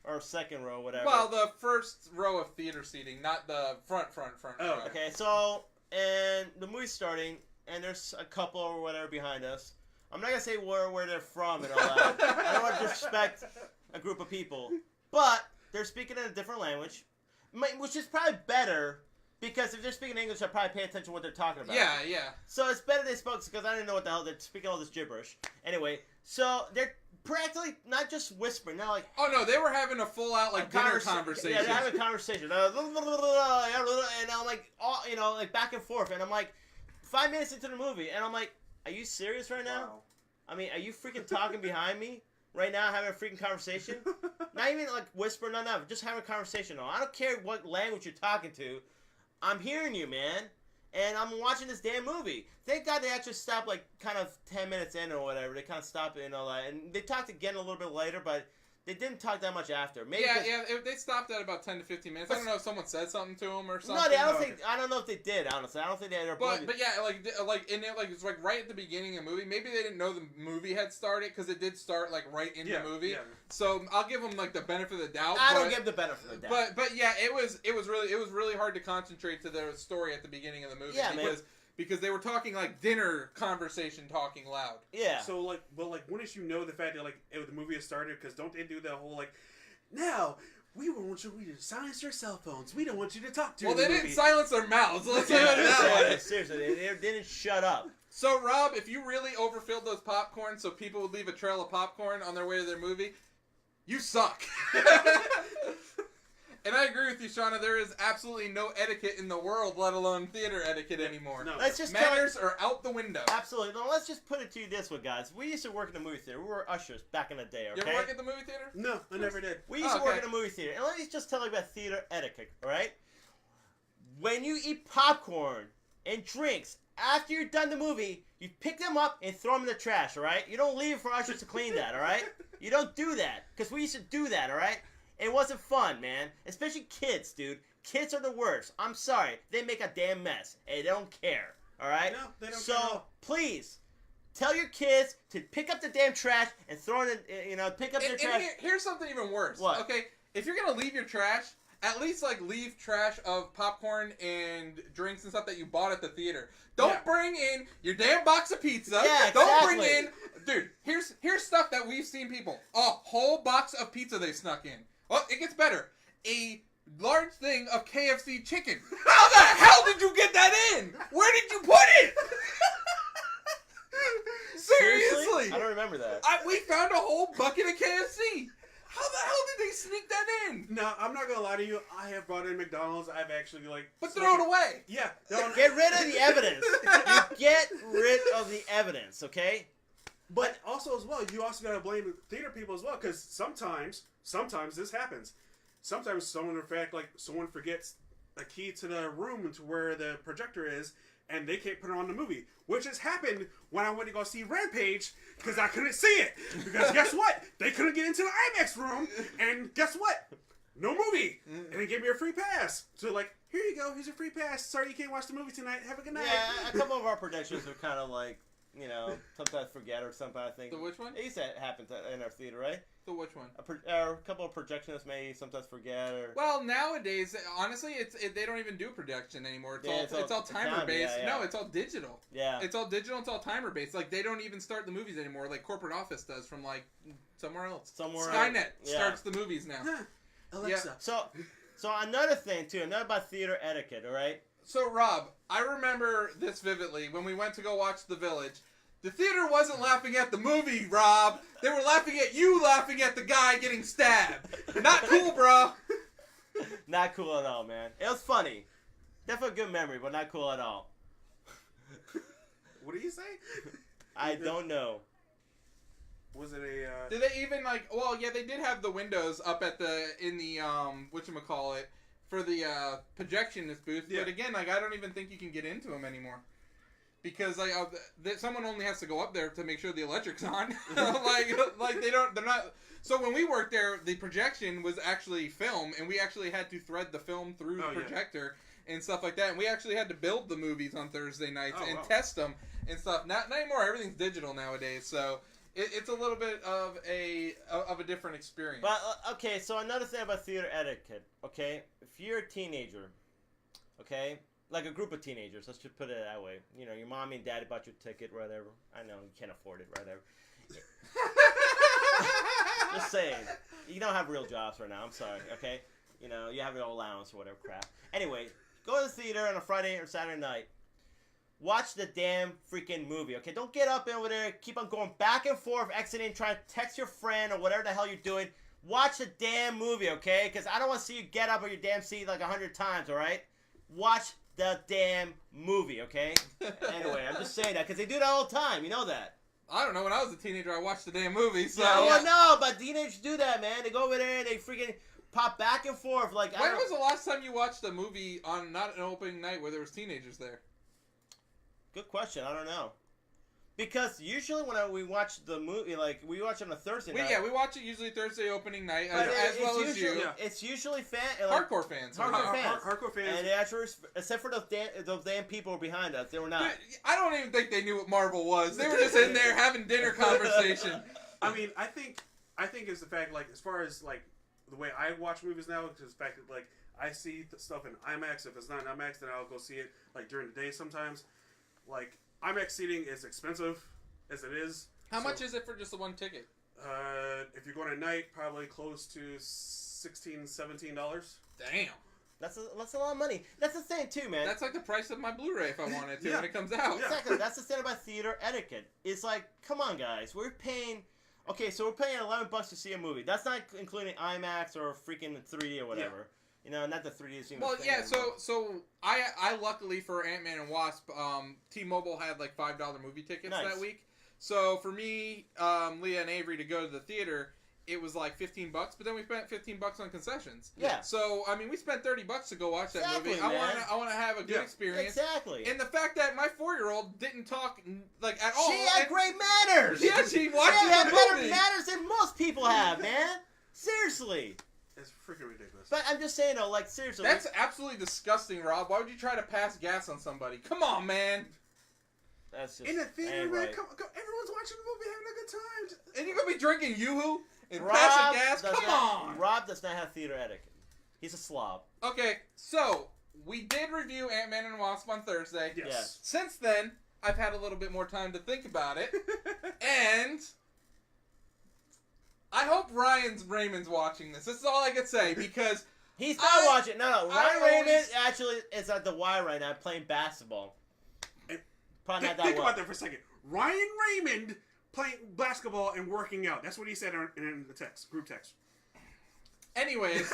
Or second row, whatever. Well, the first row of theater seating, not the front row. Oh, Okay, so, and the movie's starting, and there's a couple or whatever behind us. I'm not going to say where they're from and all that. I don't want to disrespect a group of people. But they're speaking in a different language, which is probably better, because if they're speaking English, I'll probably pay attention to what they're talking about. Yeah. So it's better they spoke, because I didn't know what the hell, they're speaking all this gibberish. Anyway, so they're practically not just whispering, not Oh no, they were having a full out dinner conversation. Yeah, they're having a conversation. And I'm like, back and forth. And I'm like, 5 minutes into the movie, and I'm like, are you serious right now? Wow. I mean, are you freaking talking behind me right now, having a freaking conversation? Not even whispering, nothing, just having a conversation. I don't care what language you're talking to. I'm hearing you, man. And I'm watching this damn movie. Thank God they actually stopped, kind of 10 minutes in or whatever. They kind of stopped it and all that. And they talked again a little bit later, but they didn't talk that much after. Maybe they stopped at about 10 to 15 minutes. I don't know if someone said something to them or something. No, I don't know if they did, honestly. I don't think they had But yeah, it's right at the beginning of the movie. Maybe they didn't know the movie had started, because it did start, right in the movie. Yeah. So I'll give them, the benefit of the doubt. I don't give the benefit of the doubt. But yeah, it was really hard to concentrate to the story at the beginning of the movie. Yeah, because they were talking dinner conversation, talking loud. Yeah. So wouldn't you know the fact that the movie has started? Because don't they do that whole now we want you to silence your cell phones. We don't want you to talk to. Well, they didn't silence their mouths. Let's put it that way. Seriously, they didn't shut up. So Rob, if you really overfilled those popcorn so people would leave a trail of popcorn on their way to their movie, you suck. And I agree with you, Shauna. There is absolutely no etiquette in the world, let alone theater etiquette anymore. No. Let's just Manners are out the window. Absolutely. No, let's just put it to you this way, guys. We used to work in a movie theater. We were ushers back in the day, okay? You ever work at the movie theater? No, I never did. We used to work in a movie theater. And let me just tell you about theater etiquette, all right? When you eat popcorn and drinks after you're done the movie, you pick them up and throw them in the trash, all right? You don't leave it for ushers to clean that, all right? You don't do that, because we used to do that, all right? It wasn't fun, man. Especially kids, dude. Kids are the worst. I'm sorry. They make a damn mess, and they don't care, all right? No, they don't care. So, please, tell your kids to pick up the damn trash and throw it in, pick up their trash. Here's something even worse. What? Okay, if you're going to leave your trash, at least, like, leave trash of popcorn and drinks and stuff that you bought at the theater. Don't bring in your damn box of pizza. Yeah, Don't bring in... Dude, here's stuff that we've seen people. A whole box of pizza they snuck in. Well, it gets better. A large thing of KFC chicken. How the hell did you get that in? Where did you put it? Seriously? I don't remember that. We found a whole bucket of KFC. How the hell did they sneak that in? No, I'm not gonna lie to you. I have brought in McDonald's. I've actually But throw it away. Yeah. Get rid of the evidence. You get rid of the evidence, okay? But also as well, you also gotta blame the theater people as well, because sometimes this happens. Sometimes someone forgets a key to the room to where the projector is, and they can't put it on the movie, which has happened when I went to go see Rampage because I couldn't see it. Because guess what? They couldn't get into the IMAX room, and guess what? No movie, and they gave me a free pass. So like, here you go, here's a free pass. Sorry you can't watch the movie tonight. Have a good night. Yeah, a couple of our projections are kind of like, sometimes forget or something. I think. The which one? It used to happen in our theater, right? The which one? A couple of projectionists may sometimes forget or. Well, nowadays, honestly, they don't even do projection anymore. It's all timer based. Yeah. No, it's all digital. Yeah. It's all digital. It's all timer based. Like they don't even start the movies anymore. Like Corporate Office does from like somewhere else. Skynet starts the movies now. Alexa. So another thing too. Another about theater etiquette. All right. So Rob, I remember this vividly when we went to go watch The Village. The theater wasn't laughing at the movie, Rob. They were laughing at you laughing at the guy getting stabbed. Not cool, bro. Not cool at all, man. It was funny. Definitely a good memory, but not cool at all. What did you say? I don't know. Was it a... Did they even, like... Well, yeah, they did have the windows up at in the whatchamacallit, for the projectionist booth. Yeah. But again, like, I don't even think you can get into them anymore. Because like someone only has to go up there to make sure the electric's on. like they're not. So when we worked there, the projection was actually film, and we actually had to thread the film through the projector and stuff like that. And we actually had to build the movies on Thursday nights and test them and stuff. Not anymore. Everything's digital nowadays, so it's a little bit of a different experience. But okay, so another thing about theater etiquette. Okay, if you're a teenager, okay. Like a group of teenagers, let's just put it that way. Your mommy and daddy bought your ticket, whatever. I know, you can't afford it, whatever. Just saying. You don't have real jobs right now, I'm sorry, okay? You have your allowance or whatever crap. Anyway, go to the theater on a Friday or Saturday night. Watch the damn freaking movie, okay? Don't get up over there, keep on going back and forth, exiting, trying to text your friend or whatever the hell you're doing. Watch the damn movie, okay? Because I don't want to see you get up on your damn seat like 100 times, all right? Watch the damn movie, okay? Anyway, I'm just saying that because they do that all the time. You know that. I don't know. When I was a teenager, I watched the damn movie. So yeah, well, no, but teenagers do that, man. They go over there and they freaking pop back and forth. Like, when was the last time you watched a movie on not an opening night where there was teenagers there? Good question. I don't know. Because usually when we watch the movie, like, we watch it on a Thursday night. Yeah, we watch it usually Thursday opening night, as well as you. Yeah. It's usually hardcore fans. Hardcore fans. And they actually, except for those damn people behind us, they were not. I don't even think they knew what Marvel was. They were just in there having dinner conversation. I mean, I think it's the fact, like, as far as, like, the way I watch movies now, it's the fact that, like, I see stuff in IMAX. If it's not in IMAX, then I'll go see it, like, during the day sometimes. Like, IMAX seating is expensive as it is. How much is it for just the one ticket? If you're going at night, probably close to $16, $17. Damn. That's a lot of money. That's the thing too, man. That's like the price of my Blu-ray if I wanted to when it comes out. Exactly. That's the thing about theater etiquette. It's like, come on, guys. We're paying. Okay, so we're paying $11 to see a movie. That's not including IMAX or freaking 3D or whatever. Not the 3D is even. Well, yeah. So I luckily for Ant-Man and Wasp, T-Mobile had like $5 movie tickets that week. So for me, Leah and Avery to go to the theater, it was like $15, but then we spent $15 on concessions. Yeah. So I mean, we spent $30 to go watch that Exactly, movie. man. I want to have a good experience. Exactly. And the fact that my 4-year-old didn't talk like at all. She had great manners. Yeah, she watched had the better movie. manners than most people have, man. Seriously. It's freaking ridiculous. But I'm just saying though, like seriously. That's absolutely disgusting, Rob. Why would you try to pass gas on somebody? Come on, man. That's just in the theater, ain't man. right. Come, everyone's watching the movie, having a good time. And you're gonna be drinking Yoo-Hoo and Rob passing gas? does Come not- on. Rob does not have theater etiquette. He's a slob. Okay, so we did review Ant-Man and Wasp on Thursday. Yes. Yes. Since then, I've had a little bit more time to think about it, and I hope Ryan Raymond's watching this. This is all I could say because He's not watching. No. Ryan Raymond always- actually is at the Y right now playing basketball. Probably not that Think well. about that for a second. Ryan Raymond playing basketball and working out. That's what he said in the text, group text. anyways,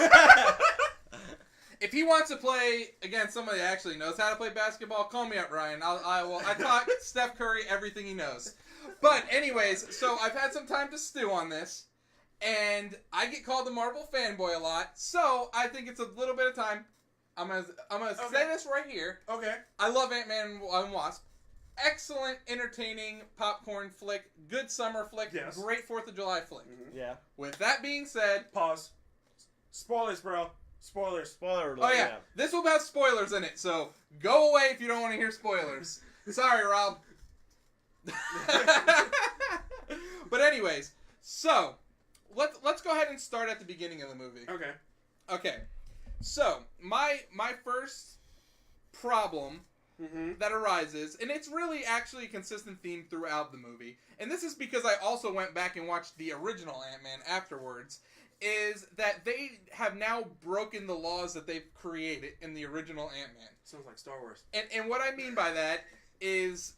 if he wants to play against somebody that actually knows how to play basketball, call me up, Ryan. I taught Steph Curry everything he knows. But anyways, so I've had some time to stew on this, and I get called the Marvel fanboy a lot. So I think it's a little bit of time. I'm gonna say this right here. Okay. I love Ant-Man and Wasp. Excellent, entertaining popcorn flick. Good summer flick. Yes. Great 4th of July flick. Mm-hmm. Yeah. With that being said, Pause. Spoilers, bro. Spoilers. Spoiler alert. oh yeah, this will have spoilers in it, so go away if you don't want to hear spoilers. Sorry, Rob. But anyways, so let's go ahead and start at the beginning of the movie. Okay. Okay, so my first problem that arises, and it's really actually a consistent theme throughout the movie, and this is because I also went back and watched the original Ant-Man afterwards, is that they have now broken the laws that they've created in the original Ant-Man. Sounds like Star Wars. And what I mean by that is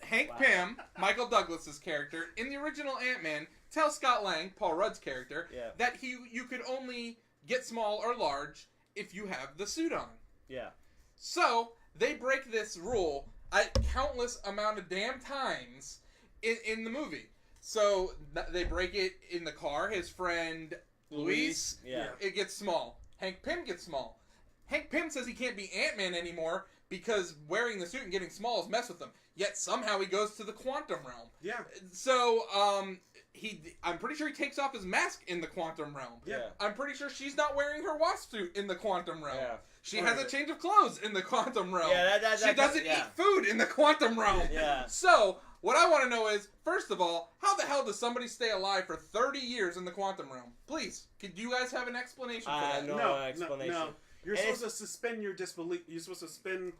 Hank Pym, Michael Douglas's character, in the original Ant-Man, tells Scott Lang, Paul Rudd's character, that you could only get small or large if you have the suit on. Yeah. So they break this rule a countless amount of damn times in the movie. So they break it in the car. His friend Luis, it gets small. Hank Pym gets small. Hank Pym says he can't be Ant-Man anymore because wearing the suit and getting small has messed with him. Yet somehow he goes to the quantum realm. Yeah. So I'm pretty sure he takes off his mask in the quantum realm. Yeah. I'm pretty sure she's not wearing her wasp suit in the quantum realm. Yeah. She has a change of clothes in the quantum realm. Yeah, she doesn't eat food in the quantum realm. Yeah. So, what I want to know is, first of all, how the hell does somebody stay alive for 30 years in the quantum realm? Please, could you guys have an explanation for that? No explanation. No. You're supposed to suspend your disbelief. You're supposed to suspend,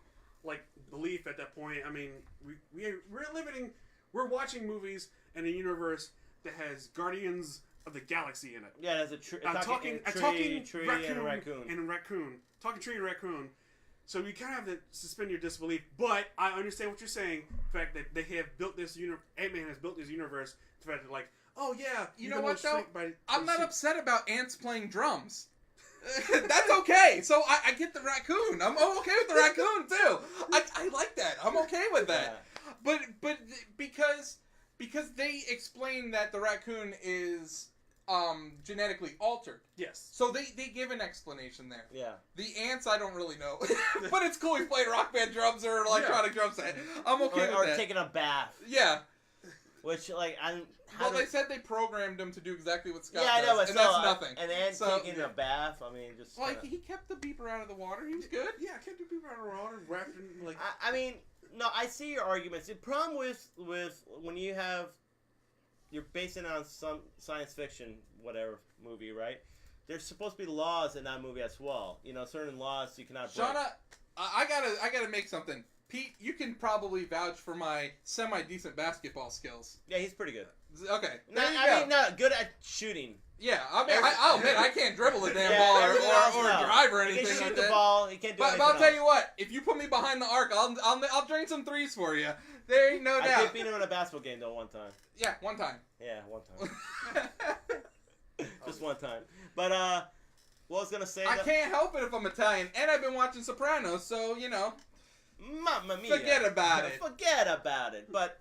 belief at that point. I mean, we're watching movies in a universe that has Guardians of the Galaxy in it. Yeah, there's a talking tree raccoon and a raccoon. And a raccoon. Talking tree and raccoon. So you kind of have to suspend your disbelief. But I understand what you're saying. The fact that they have built this Ant-Man has built this universe. The fact that oh yeah, you know what though? I'm not suit. upset about ants playing drums. That's okay. So I get the raccoon. I'm okay with the raccoon too. I like that. I'm okay with that. Yeah. But because they explain that the raccoon is genetically altered. Yes. So they give an explanation there. Yeah. The ants, I don't really know. But it's cool he's playing rock band drums or electronic drum set. I'm okay with that. Or taking a bath. Yeah. Which, they said they programmed him to do exactly what Scott does. Yeah, I know, but and that's nothing. And then taking a bath, I mean, just... Well, he kept the beeper out of the water. He was good. Yeah, kept the beeper out of the water, wrapped in, I mean, no, I see your arguments. The problem with when you have... You're basing it on some science fiction, whatever, movie, right? There's supposed to be laws in that movie as well. You know, certain laws you cannot break. Shauna, I gotta make something. Pete, you can probably vouch for my semi-decent basketball skills. Yeah, he's pretty good. Okay. Good at shooting. Yeah, I mean, I'll admit I can't dribble the damn ball or drive or anything he can shoot like the that. ball. He can't do anything But I'll tell else. you what, if you put me behind the arc, I'll drain some threes for you. There ain't no doubt. I did beat him in a basketball game though one time. Yeah, one time. Yeah, one time. Just one time. But what I was gonna say. I can't help it if I'm Italian, and I've been watching Sopranos, so you know. Mamma mia. Forget about it. Forget about it. But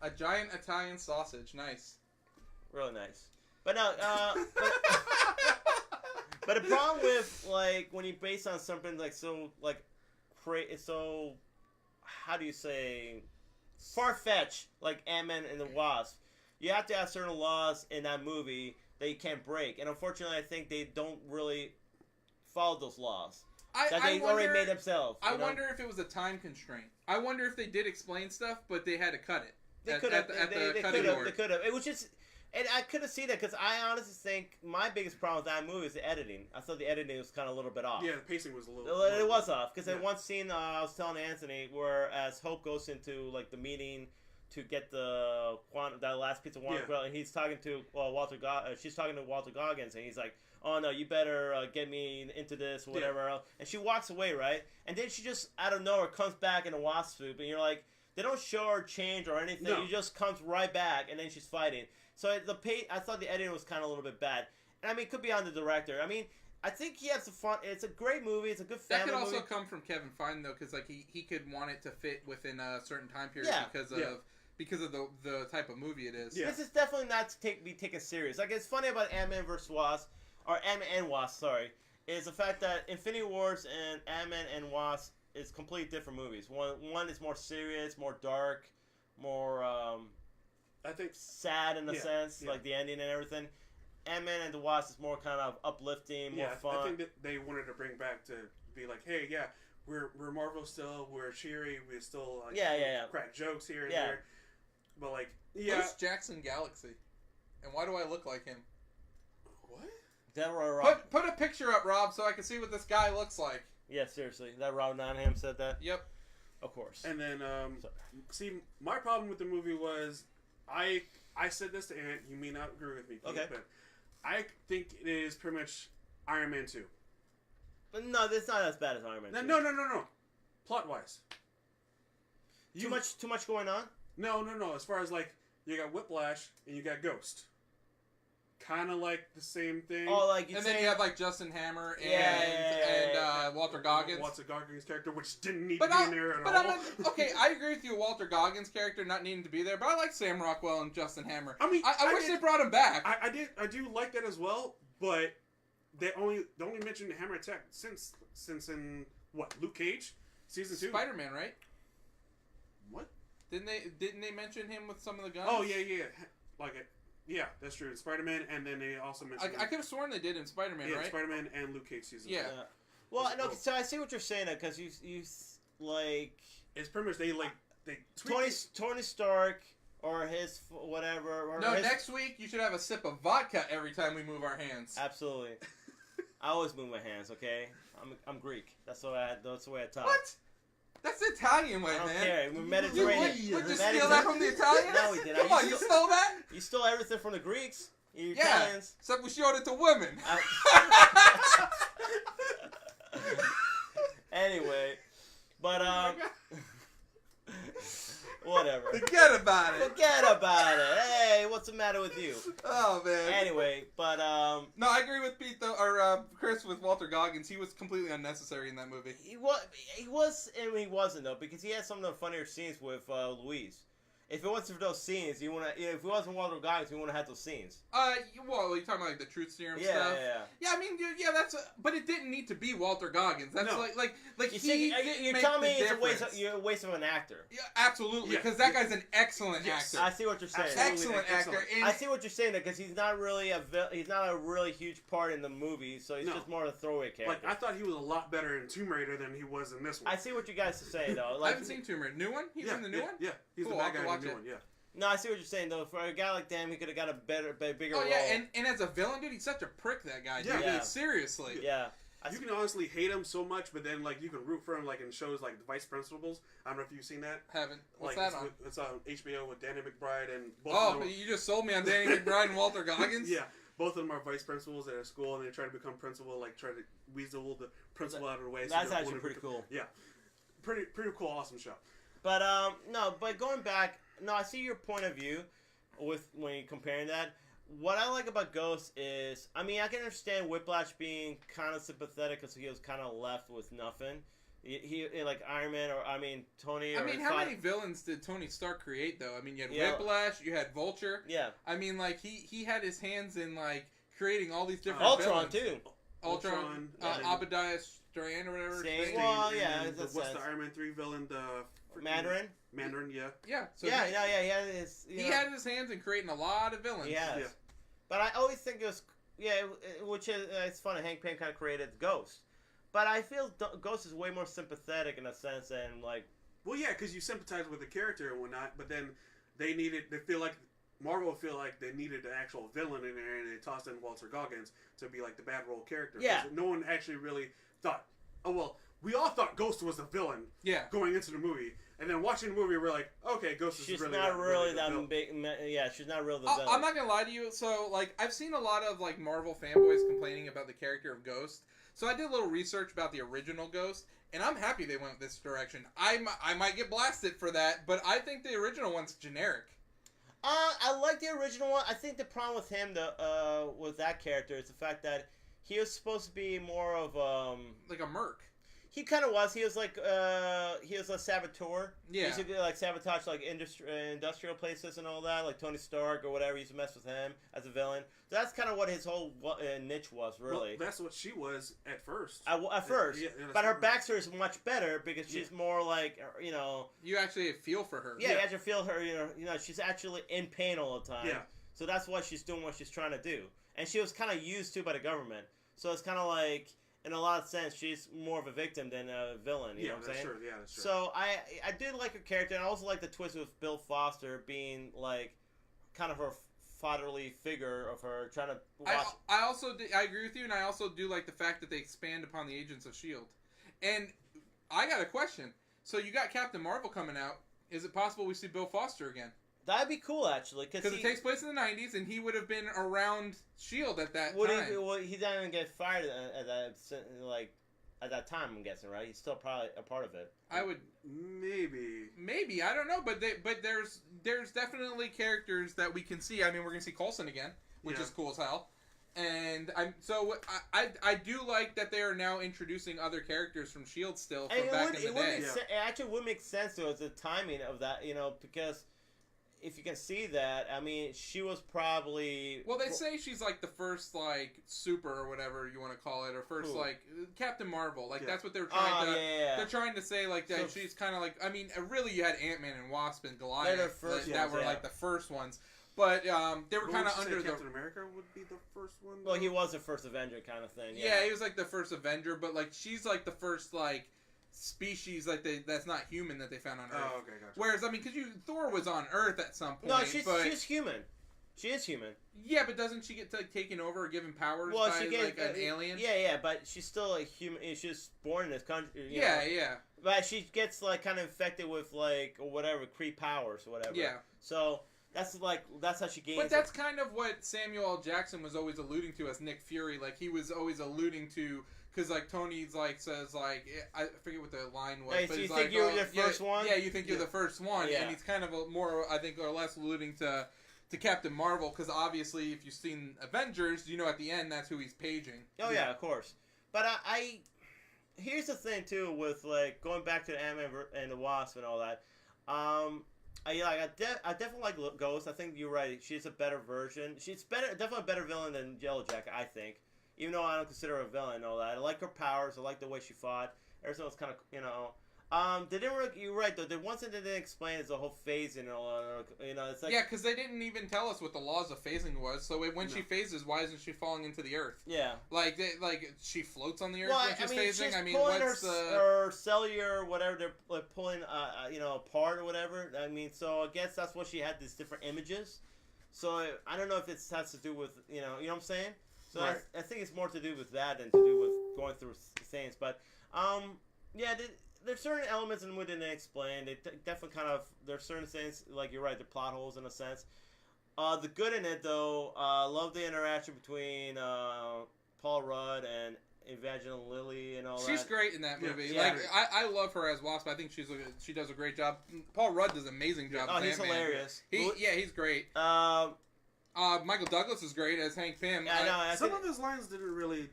a giant Italian sausage, nice. really nice. But no, but the problem with like when you base on something like so like it's so how do you say far-fetched like Ant-Man and the Wasp, you have to have certain laws in that movie that you can't break, and unfortunately I think they don't really follow those laws that they already made themselves. I wonder if it was a time constraint. I wonder if they did explain stuff but they had to cut it. They could have. They could have. It was just. And I couldn't see that because I honestly think my biggest problem with that movie is the editing. I thought the editing was kind of a little bit off. Yeah, the pacing was a little. It was off because in one scene I was telling Anthony, where as Hope goes into like the meeting to get that last piece of quantum grill, and he's talking to she's talking to Walter Goggins, and he's like, "Oh no, you better get me into this, whatever." Yeah. And she walks away, right? And then she just out of nowhere comes back in a wasp suit, and you're like, they don't show her change or anything. No. She just comes right back, and then she's fighting. So I thought the editing was kind of a little bit bad. And I mean, it could be on the director. I mean, I think he has some fun. It's a great movie. It's a good family movie. That could also come from Kevin Feige, though, because like he could want it to fit within a certain time period because of the type of movie it is. Yeah. This is definitely not to be taken serious. Like, it's funny about Ant-Man vs. Wasp, or Ant-Man and Wasp, sorry, is the fact that Infinity Wars and Ant-Man and Wasp is completely different movies. One is more serious, more dark, more... I think sad in a sense, like the ending and everything. Ant-Man and the Wasp is more kind of uplifting, more fun. I think that they wanted to bring back to be like, hey, we're Marvel still, we're cheery, we still like crack jokes here and there. But like, who's Jackson Galaxy, and why do I look like him? What? That Rob. Put a picture up, Rob, so I can see what this guy looks like. Yeah, seriously, that Rob Nottingham said that. Yep, of course. And then see, my problem with the movie was. I said this to Ant. You may not agree with me, Pete, but I think it is pretty much Iron Man 2. But no, it's not as bad as Iron Man 2. No. Plot wise, too much going on. No. As far as like you got Whiplash and you got Ghost, kind of like the same thing. Oh, like and then you have like Justin Hammer and Walter Goggins. Walter Goggins' character, which didn't need to be in there at all. Okay, I agree with you, Walter Goggins' character not needing to be there, but I like Sam Rockwell and Justin Hammer. I mean, I wish they brought him back. I do like that as well, but they only mentioned Hammer Attack since in what, Luke Cage season 2, Spider-Man, right? What? Didn't they mention him with some of the guns? Oh yeah, like it. Yeah, that's true. Spider-Man, and then they also mentioned... I could have sworn they did in Spider-Man, right? Yeah, Spider-Man and Luke Cage season. Yeah. Well, no, so I see what you're saying, because you like... It's pretty much, they Tony Stark, or his whatever... Or next week, you should have a sip of vodka every time we move our hands. Absolutely. I always move my hands, okay? I'm Greek. That's the way I talk. What? That's the Italian way, man. I don't man. care. We're Mediterranean. Would you steal that from the Italians? No, we didn't. Come on, you stole that? You stole everything from the Greeks. You Italians. Except we showed it to women. Anyway, but whatever. Forget about it. Hey, what's the matter with you? Oh man. Anyway, but no, I agree with Pete though, or Chris with Walter Goggins. He was completely unnecessary in that movie. He was, and he wasn't though, because he had some of the funnier scenes with Louise. If it wasn't for those scenes, if it wasn't Walter Goggins, we wouldn't have had those scenes. Well, you're talking about like the truth serum stuff. Yeah. I mean, that's. But it didn't need to be Walter Goggins. That's like you're telling me it's a waste of an actor. Yeah, absolutely. Because that guy's an excellent actor. I see what you're saying. Excellent actor. I see what you're saying because he's not really a really huge part in the movie, so he's just more of a throwaway character. Like I thought he was a lot better in Tomb Raider than he was in this one. I see what you guys are saying though. I haven't seen Tomb Raider. New one? He's in the new one? Yeah, he's the bad guy in the new one. Yeah. No, I see what you're saying though. For a guy like Dan, he could have got a bigger role. Oh yeah, and as a villain, dude, he's such a prick. That guy. Dude. Yeah. Seriously. Yeah. You can honestly hate him so much, but then like you can root for him like in shows like The Vice Principals. I don't know if you've seen that. Haven't. What's like, that on? It's on HBO with Danny McBride and both of them. You just sold me on Danny McBride and Walter Goggins? Yeah. Both of them are vice principals at a school, and they try to become principal, like try to weasel the principal out of the way. That's actually pretty cool. Yeah. Pretty cool, awesome show. But but going back, I see your point of view with when you're comparing that. What I like about Ghost is, I mean, I can understand Whiplash being kind of sympathetic because he was kind of left with nothing. He like Iron Man or Tony. I mean, how many villains did Tony Stark create though? I mean, you had Whiplash, you had Vulture. Yeah. I mean, like he had his hands in like creating all these different Ultron villains. too. Ultron, Obadiah Strand or whatever. Well, yeah. What's the Iron Man 3 villain? Mandarin. Mandarin, yeah. Yeah. So He had his. He had his hands in creating a lot of villains. Yes. Yeah. But I always think it was which is it's funny. Hank Pym kind of created Ghost, but I feel Ghost is way more sympathetic in a sense than like. Well, yeah, because you sympathize with the character and whatnot, but then they feel like Marvel feel like they needed an actual villain in there, and they tossed in Walter Goggins to be like the bad role character. Yeah. No one actually really thought. Oh well, we all thought Ghost was the villain. Yeah. Going into the movie, and then watching the movie, we're like, okay, Ghost is really not really that villain. big. Yeah, she's not really the villain. I'm not gonna lie to you. So like, I've seen a lot of like Marvel fanboys complaining about the character of Ghost. So I did a little research about the original Ghost, and I'm happy they went this direction. I might get blasted for that, but I think the original one's generic. I like the original one. I think the problem with him, with that character, is the fact that he was supposed to be more of like a merc. He kind of was. He was like he was a saboteur. Yeah. He used to like sabotage like industrial places and all that, like Tony Stark or whatever. He used to mess with him as a villain. So that's kind of what his whole niche was, really. Well, that's what she was at first. At first, but her backstory is much better because she's more like You actually feel for her. Yeah, you actually feel her. You know, she's actually in pain all the time. Yeah. So that's why she's doing what she's trying to do, and she was kind of used to by the government. So it's kind of like, in a lot of sense, she's more of a victim than a villain. You know what I'm saying? True. Yeah, that's true. So I did like her character, and I also like the twist with Bill Foster being like kind of her fatherly figure of her trying to watch. I agree with you, and I also do like the fact that they expand upon the Agents of S.H.I.E.L.D. And I got a question. So you got Captain Marvel coming out. Is it possible we see Bill Foster again? That'd be cool, actually, because it takes place in the 90s, and he would have been around S.H.I.E.L.D. at that time. He didn't even get fired at that time, I'm guessing, right? He's still probably a part of it. I would maybe I don't know, but there's definitely characters that we can see. I mean, we're gonna see Coulson again, which is cool as hell. And I do like that they are now introducing other characters from S.H.I.E.L.D. still from back in the day. It actually would make sense though, the timing of that, because if you can see that, I mean, she was probably... Well, they say she's like the first, like, super or whatever you want to call it, or first, like, Captain Marvel. Like, that's what they were trying to... They're trying to say, like, that she's kind of like... I mean, really, you had Ant-Man and Wasp and Goliath that were, like, the first ones. But they were kind of under the... Captain America would be the first one? Well, he was the first Avenger kind of thing. Yeah, he was, like, the first Avenger, but, like, she's, like, the first, like... species that's not human that they found on Earth. Oh, okay, gotcha. Whereas, I mean, because Thor was on Earth at some point. No, she's human. She is human. Yeah, but doesn't she get taken over or given powers by an alien? Yeah, but she's still a human. She's born in this country. Yeah. But she gets like kind of infected with like whatever Kree powers or whatever. Yeah. So that's how she gains. But that's kind of what Samuel L. Jackson was always alluding to as Nick Fury. Like he was always alluding to. Because, like, Tony's, like, says, like... I forget what the line was. Hey, but so you he's think you're the first one? Yeah, you think you're the first one. Yeah. And he's kind of more, I think, or less alluding to Captain Marvel. Because, obviously, if you've seen Avengers, you know at the end that's who he's paging. Oh, yeah, of course. But I... Here's the thing, too, with, like, going back to the Ant-Man and the Wasp and all that. I definitely like Ghost. I think you're right. She's a better version. She's definitely a better villain than Yellow Jacket, I think. Even though I don't consider her a villain and all that. I like her powers. I like the way she fought. Everything was kind of, they didn't really, you're right, though. The one thing they didn't explain is the whole phasing and all that. It's like... Yeah, because they didn't even tell us what the laws of phasing was. So when she phases, why isn't she falling into the earth? Yeah. Like she floats on the earth when she's phasing? She's pulling her cellular, whatever, they're like pulling, apart or whatever. I mean, so I guess that's what she had, these different images. So I don't know if it has to do with, you know what I'm saying? So right. I think it's more to do with that than to do with going through things. But, there's certain elements in what they didn't explain. They definitely kind of, there's certain things, like you're right, the plot holes in a sense. The good in it, though, love the interaction between Paul Rudd and Evangeline Lilly and all that. She's great in that movie. Yeah. Like I love her as Wasp. I think she does a great job. Paul Rudd does an amazing job. Oh, he's hilarious. He's great. Michael Douglas is great as Hank Pym. Yeah, some of his lines didn't really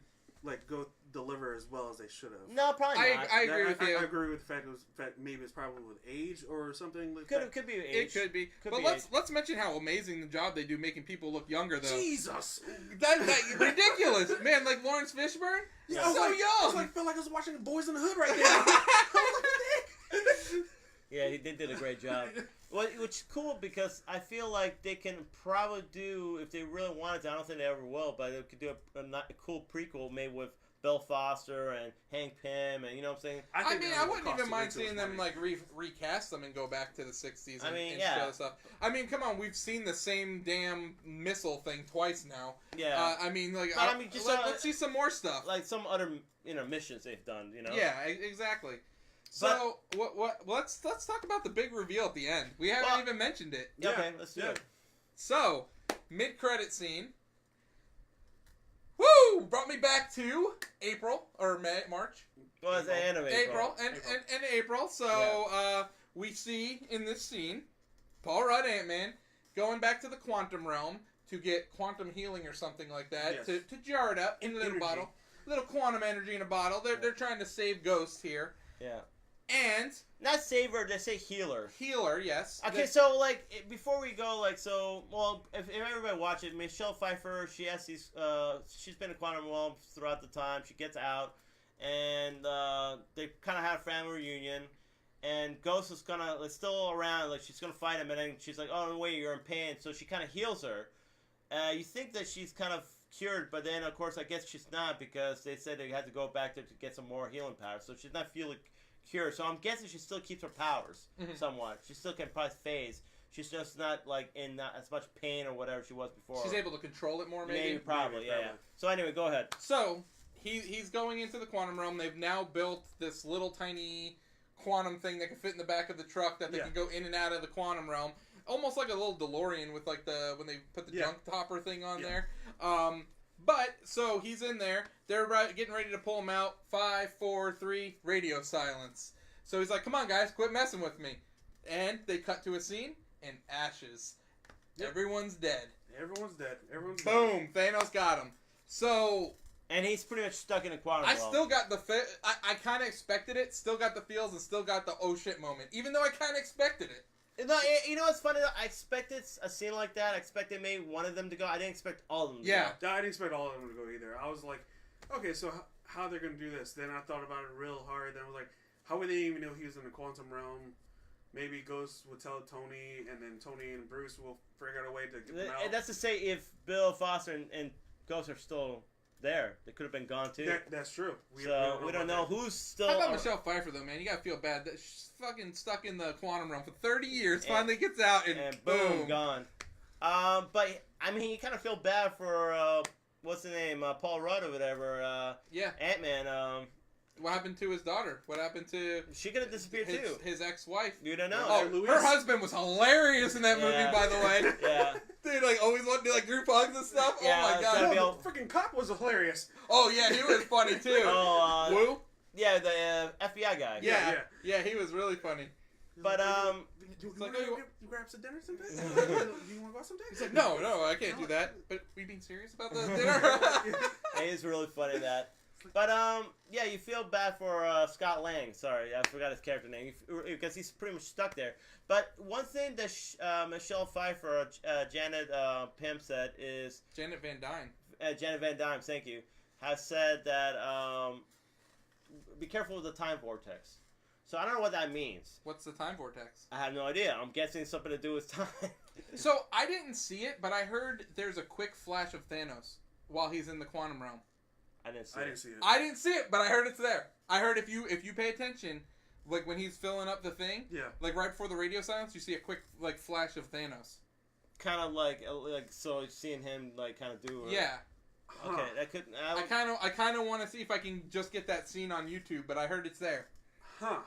like go deliver as well as they should have. No, probably not. I agree with you. I agree with the fact that maybe it's probably with age or something like that. Could be age. It could be. But let's mention how amazing the job they do making people look younger, though. Jesus! That ridiculous. Man, like Lawrence Fishburne? Yeah, so young! I felt like I was watching Boys in the Hood right there. Yeah, he did a great job. Which is cool because I feel like they can probably do, if they really wanted to, I don't think they ever will, but they could do a cool prequel made with Bill Foster and Hank Pym, and you know what I'm saying? I wouldn't even mind seeing them like recast them and go back to the 60s and show stuff. I mean, come on, we've seen the same damn missile thing twice now. Yeah. Let's see some more stuff. Like some other missions they've done, you know? Yeah, exactly. So let's talk about the big reveal at the end. We haven't even mentioned it. Yeah. Okay, let's do it. So, mid-credit scene. Woo! Brought me back to April or March. Well, it's the end of April. April. So we see in this scene Paul Rudd, Ant-Man, going back to the quantum realm to get quantum healing or something like that. Yes. To jar it up in a little bottle, little quantum energy in a bottle. They're trying to save Ghost here. Yeah. And not saver, they say healer. Healer, yes. Okay, so like before we go, like if everybody watch it, Michelle Pfeiffer, she has these. She's been in quantum realm throughout the time. She gets out, and they kind of have a family reunion. And Ghost is still around. Like she's gonna fight him, and then she's like, "Oh wait, you're in pain." So she kind of heals her. You think that she's kind of cured, but then of course I guess she's not because they said they had to go back there to get some more healing power. So she's not feeling cured. So I'm guessing she still keeps her powers somewhat. She still can probably phase. She's just not like in as much pain or whatever she was before. She's able to control it more, maybe. Probably. Yeah. So anyway, go ahead. So he's going into the quantum realm. They've now built this little tiny quantum thing that can fit in the back of the truck that they can go in and out of the quantum realm. Almost like a little DeLorean with like when they put the junk topper thing on there. But, so he's in there. They're getting ready to pull him out. 5, 4, 3, radio silence. So he's like, come on, guys, quit messing with me. And they cut to a scene, and ashes. Yep. Everyone's dead. Boom, Thanos got him. So... And he's pretty much stuck in a quantum realm. I still got the... I kind of expected it. Still got the feels and still got the oh shit moment. Even though I kind of expected it. No, you know what's funny though? I expected a scene like that. I expected maybe one of them to go. I didn't expect all of them to go. I didn't expect all of them to go either. I was like, okay, so how they're going to do this? Then I thought about it real hard. Then I was like, how would they even know he was in the quantum realm? Maybe Ghost would tell Tony, and then Tony and Bruce will figure out a way to get them out. And that's to say, if Bill Foster and Ghost are still there, they could have been gone too. That's true. We don't know who's still. How about Michelle Pfeiffer though, man? You gotta feel bad that she's fucking stuck in the quantum realm for 30 years. Finally gets out and boom, gone. But I mean, you kind of feel bad for what's the name, Paul Rudd or whatever. Ant-Man. What happened to his daughter? What happened to... She could have disappeared too. His ex-wife. You don't know. Oh, her husband was hilarious in that movie, by the way. Yeah. Dude, like, always wanted to do, like, group hugs and stuff. Yeah, oh, my God. The freaking cop was hilarious. Oh, yeah, he was funny, too. Woo? Yeah, the FBI guy. Yeah, he was really funny. But, you grab some dinner sometime? Do you want to go out sometime? He's like, no, I can't do that. But are we being serious about the dinner? It is really funny, that. But, yeah, you feel bad for Scott Lang. Sorry, I forgot his character name. Because he's pretty much stuck there. But one thing that Michelle Pfeiffer, Janet Pym said is... Janet Van Dyne. Janet Van Dyne, thank you. Has said that, be careful with the time vortex. So I don't know what that means. What's the time vortex? I have no idea. I'm guessing it's something to do with time. So, I didn't see it, but I heard there's a quick flash of Thanos while he's in the quantum realm. I didn't see it. I didn't see it, but I heard it's there. I heard if you pay attention, like when he's filling up the thing, like right before the radio silence, you see a quick like flash of Thanos. Kind of like so seeing him like kind of do. Yeah. Okay, that could. I kind of want to see if I can just get that scene on YouTube, but I heard it's there. Huh.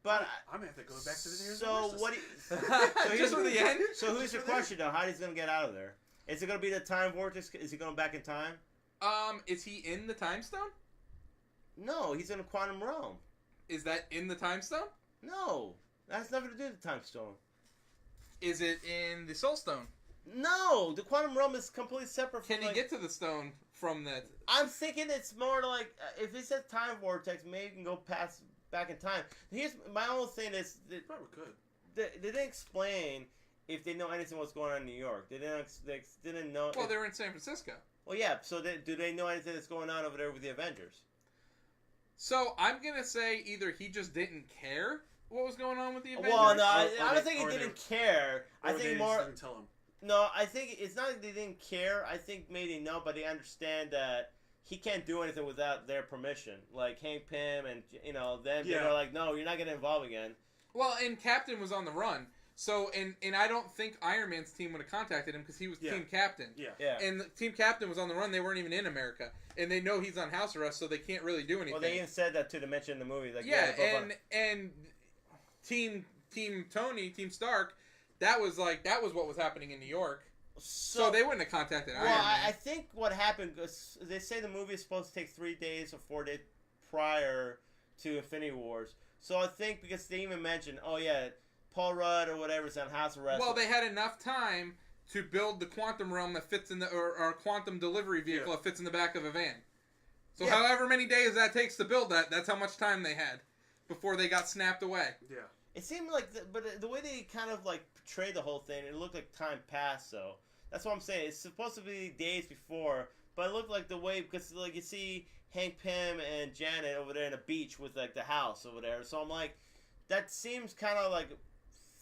But I'm gonna have to go back to the nearest. So what? So just for the end. So who's your question though? How he's gonna get out of there? Is it gonna be the time vortex? Is he going back in time? Is he in the time stone? No, he's in a quantum realm. Is that in the time stone? No, that has nothing to do with the time stone. Is it in the soul stone? No, the quantum realm is completely separate from. Can he get to the stone from that? I'm thinking it's more like if it's a time vortex, maybe you can go back in time. Here's my only thing is that Probably could. they didn't explain if they know anything what's going on in New York. They didn't know. Well, they were in San Francisco. Well, yeah. So do they know anything that's going on over there with the Avengers? So I'm gonna say either he just didn't care what was going on with the Avengers. Well, no, I don't think he didn't care. I think they more. just didn't tell him. No, I think it's not that they didn't care. I think maybe they know, but they understand that he can't do anything without their permission. Like Hank Pym and they're like, no, you're not getting involved again. Well, and Captain was on the run. So, and I don't think Iron Man's team would have contacted him because he was team captain. Yeah. And the team captain was on the run. They weren't even in America. And they know he's on house arrest, so they can't really do anything. Well, they even said that too to mention in the movie. Like, and Team Tony, Team Stark, that was what was happening in New York. So they wouldn't have contacted Iron Man. Well, I think what happened was they say the movie is supposed to take 3 days or 4 days prior to Infinity Wars. So I think because they even mentioned, Paul Rudd or whatever is on house arrest. Well, they had enough time to build the quantum realm that fits in or quantum delivery vehicle that fits in the back of a van. So however many days that takes to build that's how much time they had before they got snapped away. Yeah. It seemed like, but the way they kind of like portrayed the whole thing, it looked like time passed. So that's what I'm saying. It's supposed to be days before, but it looked like the way because like you see Hank Pym and Janet over there in a beach with like the house over there. So I'm like, that seems kind of like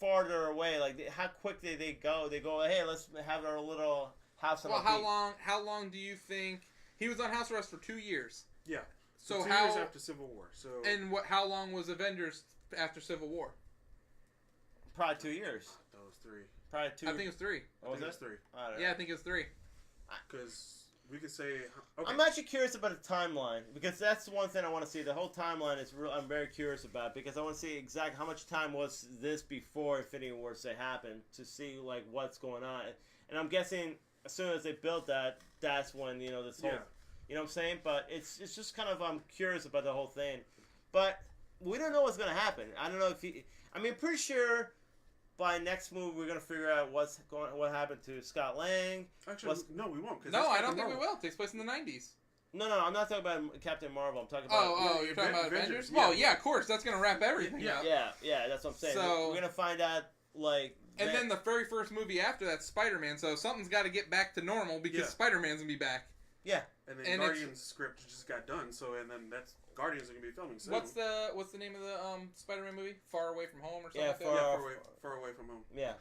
farther away. Like how quickly they go. They go, hey, let's have our little house on the beach. Well, how long do you think he was on house arrest for 2 years? Yeah. So 2 years after Civil War. So and how long was Avengers after Civil War? Probably 2 years. That was 3. Probably 2. I think it was 3. I think it was 3. I don't know. Yeah, I think it was 3. Because we could say. Okay. I'm actually curious about the timeline because that's the one thing I want to see. The whole timeline is real. I'm very curious about because I want to see exactly how much time was this before Infinity War say happened to see like what's going on. And I'm guessing as soon as they built that, that's when this whole. You know what I'm saying? But it's just kind of I'm curious about the whole thing, but we don't know what's gonna happen. I don't know if I'm pretty sure. By next movie, we're gonna figure out what happened to Scott Lang. Actually, no, we won't. No, I don't think we will. It takes place in the 90s. No, I'm not talking about Captain Marvel. I'm talking about. Oh, you're talking about Avengers? Yeah. Well, yeah, of course. That's gonna wrap everything up. Yeah, that's what I'm saying. So, we're gonna find out and then the very first movie after that's Spider-Man. So something's got to get back to normal because Spider-Man's gonna be back. Yeah. And then Guardians script just got done. So and then that's Guardians are gonna be filming soon. What's the name of the Spider-Man movie? Far Away from Home or something? Yeah, far away from home. Yeah.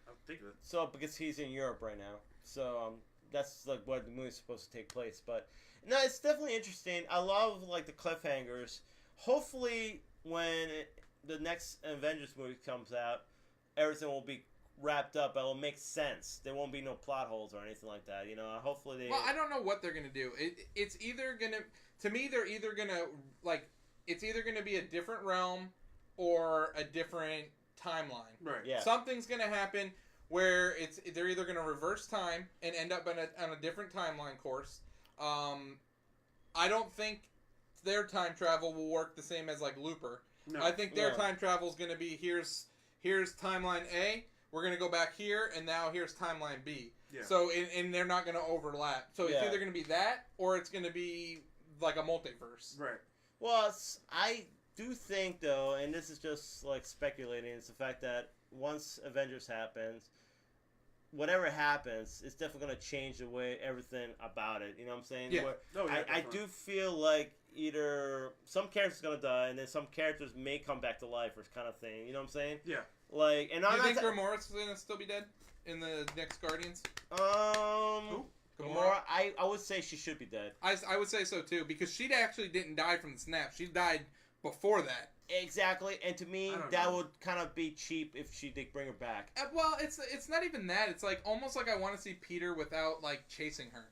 I think of it. So because he's in Europe right now, so that's like what the movie's supposed to take place. But no, it's definitely interesting. I love like the cliffhangers. Hopefully, when the next Avengers movie comes out, everything will be wrapped up. It'll make sense. There won't be no plot holes or anything like that. Hopefully they. Well, I don't know what they're gonna do. It's either gonna. To me, they're either gonna it's either gonna be a different realm or a different timeline. Right. Yeah. Something's gonna happen where they're either gonna reverse time and end up on a different timeline course. I don't think their time travel will work the same as like Looper. No. I think their time travel is gonna be here's timeline A. We're gonna go back here, and now here's timeline B. Yeah. So and they're not gonna overlap. So it's either gonna be that or it's gonna be like a multiverse. Right. Well, I do think though, and this is just like speculating, is the fact that once Avengers happens, whatever happens, it's definitely going to change the way everything about it. You know what I'm saying? Yeah. I do feel like either some characters are going to die, and then some characters may come back to life, or kind of thing. You know what I'm saying? Yeah. Like, and do you think Gamora's going to still be dead in the next Guardians? Who? Gamora, I would say she should be dead. I would say so too, because she actually didn't die from the snap. She died before that. Exactly, and to me, that would kind of be cheap if she did bring her back. Well, it's not even that. It's like almost like I want to see Peter without like chasing her.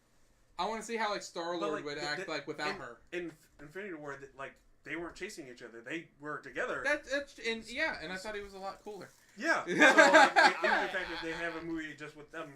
I want to see how like Star-Lord would act like without her. In Infinity War, like they weren't chasing each other; they were together. And I thought he was a lot cooler. Yeah. So like, the fact that they have a movie just with them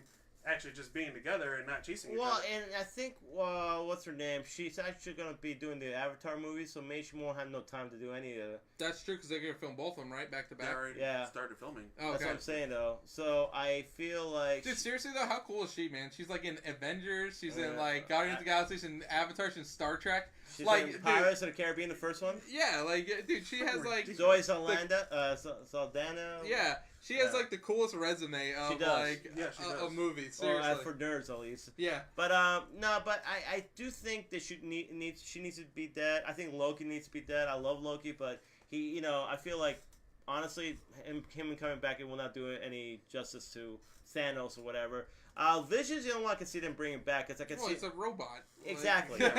actually just being together and not chasing each other. Well, and I think what's her name? She's actually gonna be doing the Avatar movie, so maybe she won't have no time to do any of it. That's true because they're gonna film both of them right back to back. They already started filming. Oh, okay. That's what I'm saying though. So I feel like, dude, seriously though, how cool is she, man? She's like in Avengers. She's in like Guardians of the Galaxy, she's in Avatar, she's in Star Trek. She's like in Pirates of the Caribbean, the first one. Yeah, like dude, she has like Zoe Saldana. Yeah, she has like the coolest resume of like a movie. Seriously, for nerds at least. Yeah, but no, but I do think that she needs to be dead. I think Loki needs to be dead. I love Loki, but he, I feel like honestly, him coming back, it will not do any justice to Thanos or whatever. Vision's the only one I can see them bringing back. Cause I can see it's a robot. Exactly. Like,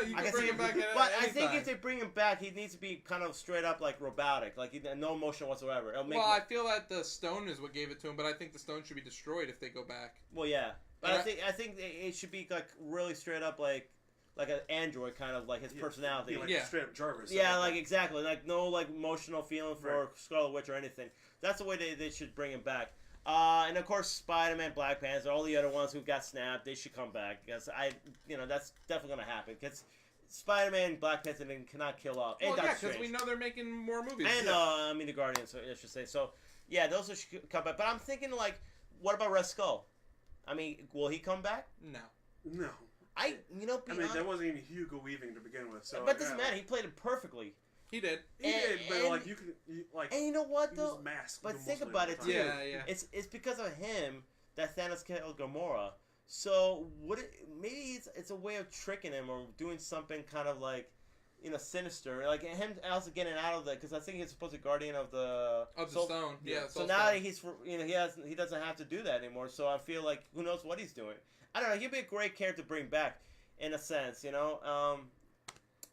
you can bring him back. But I think if they bring him back, he needs to be kind of straight up like robotic, like no emotion whatsoever. I feel that the stone is what gave it to him, but I think the stone should be destroyed if they go back. Well, yeah, but I think it should be like really straight up like an android kind of like his personality. Like straight up Jarvis. Yeah, like exactly, like no like emotional feeling for Scarlet Witch or anything. That's the way they should bring him back. And of course, Spider-Man, Black Panther, all the other ones who got snapped, they should come back because that's definitely gonna happen because Spider-Man, Black Panther cannot kill off. Well, yeah, because we know they're making more movies. And I mean the Guardians, I should say. So yeah, those should come back. But I'm thinking like, what about Red Skull? I mean, will he come back? No. I mean, that wasn't even Hugo Weaving to begin with. So, but it doesn't matter. He played it perfectly. He did. He did, but like you could And you know what though? Masked but think about it too. Yeah. It's because of him that Thanos killed Gamora. So maybe it's a way of tricking him or doing something kind of like, sinister, like him also getting out of that because I think he's supposed to be guardian of the stone. Yeah. So now that he's he doesn't have to do that anymore. So I feel like who knows what he's doing. I don't know. He'd be a great character to bring back in a sense.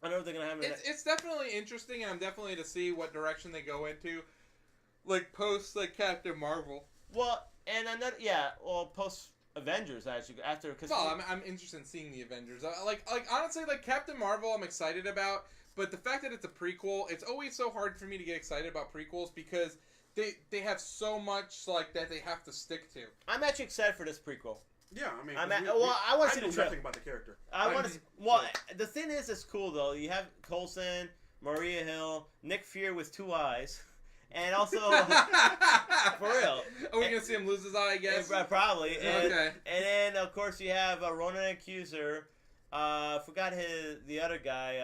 I know they're gonna have. It's definitely interesting, and I'm definitely to see what direction they go into, like post Captain Marvel. Well, and another post Avengers actually after. I'm interested in seeing the Avengers. Like honestly, like Captain Marvel, I'm excited about, but the fact that it's a prequel, it's always so hard for me to get excited about prequels because they have so much like that they have to stick to. I'm actually excited for this prequel. Yeah, I mean, I want to see the trailer. Nothing about the character. The thing is, it's cool though. You have Coulson, Maria Hill, Nick Fury with 2 eyes, and also for real. Are we gonna see him lose his eye? I guess probably. Okay. And then of course you have Ronan Accuser. Forgot the other guy.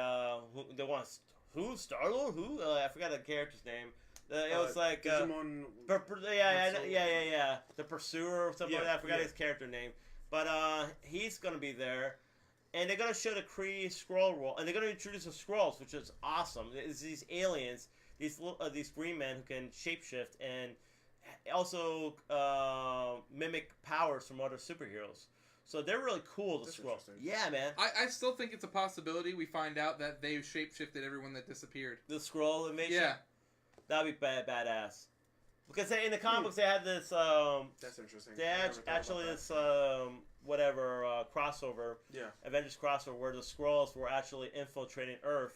Star-Lord? Who? I forgot the character's name. It was like Digimon. Yeah. The Pursuer or something like that. I forgot his character name, but he's gonna be there, and they're gonna show the Kree Skrull role, and they're gonna introduce the Skrulls, which is awesome. It's these aliens, these green men who can shapeshift and also mimic powers from other superheroes. So they're really cool. The Skrulls. Yeah, man. I still think it's a possibility we find out that they've shapeshifted everyone that disappeared. The Skrull invasion. Yeah. That'd be badass. Because in the comic books they had this. That's interesting. They had actually this crossover. Yeah. Avengers crossover where the Skrulls were actually infiltrating Earth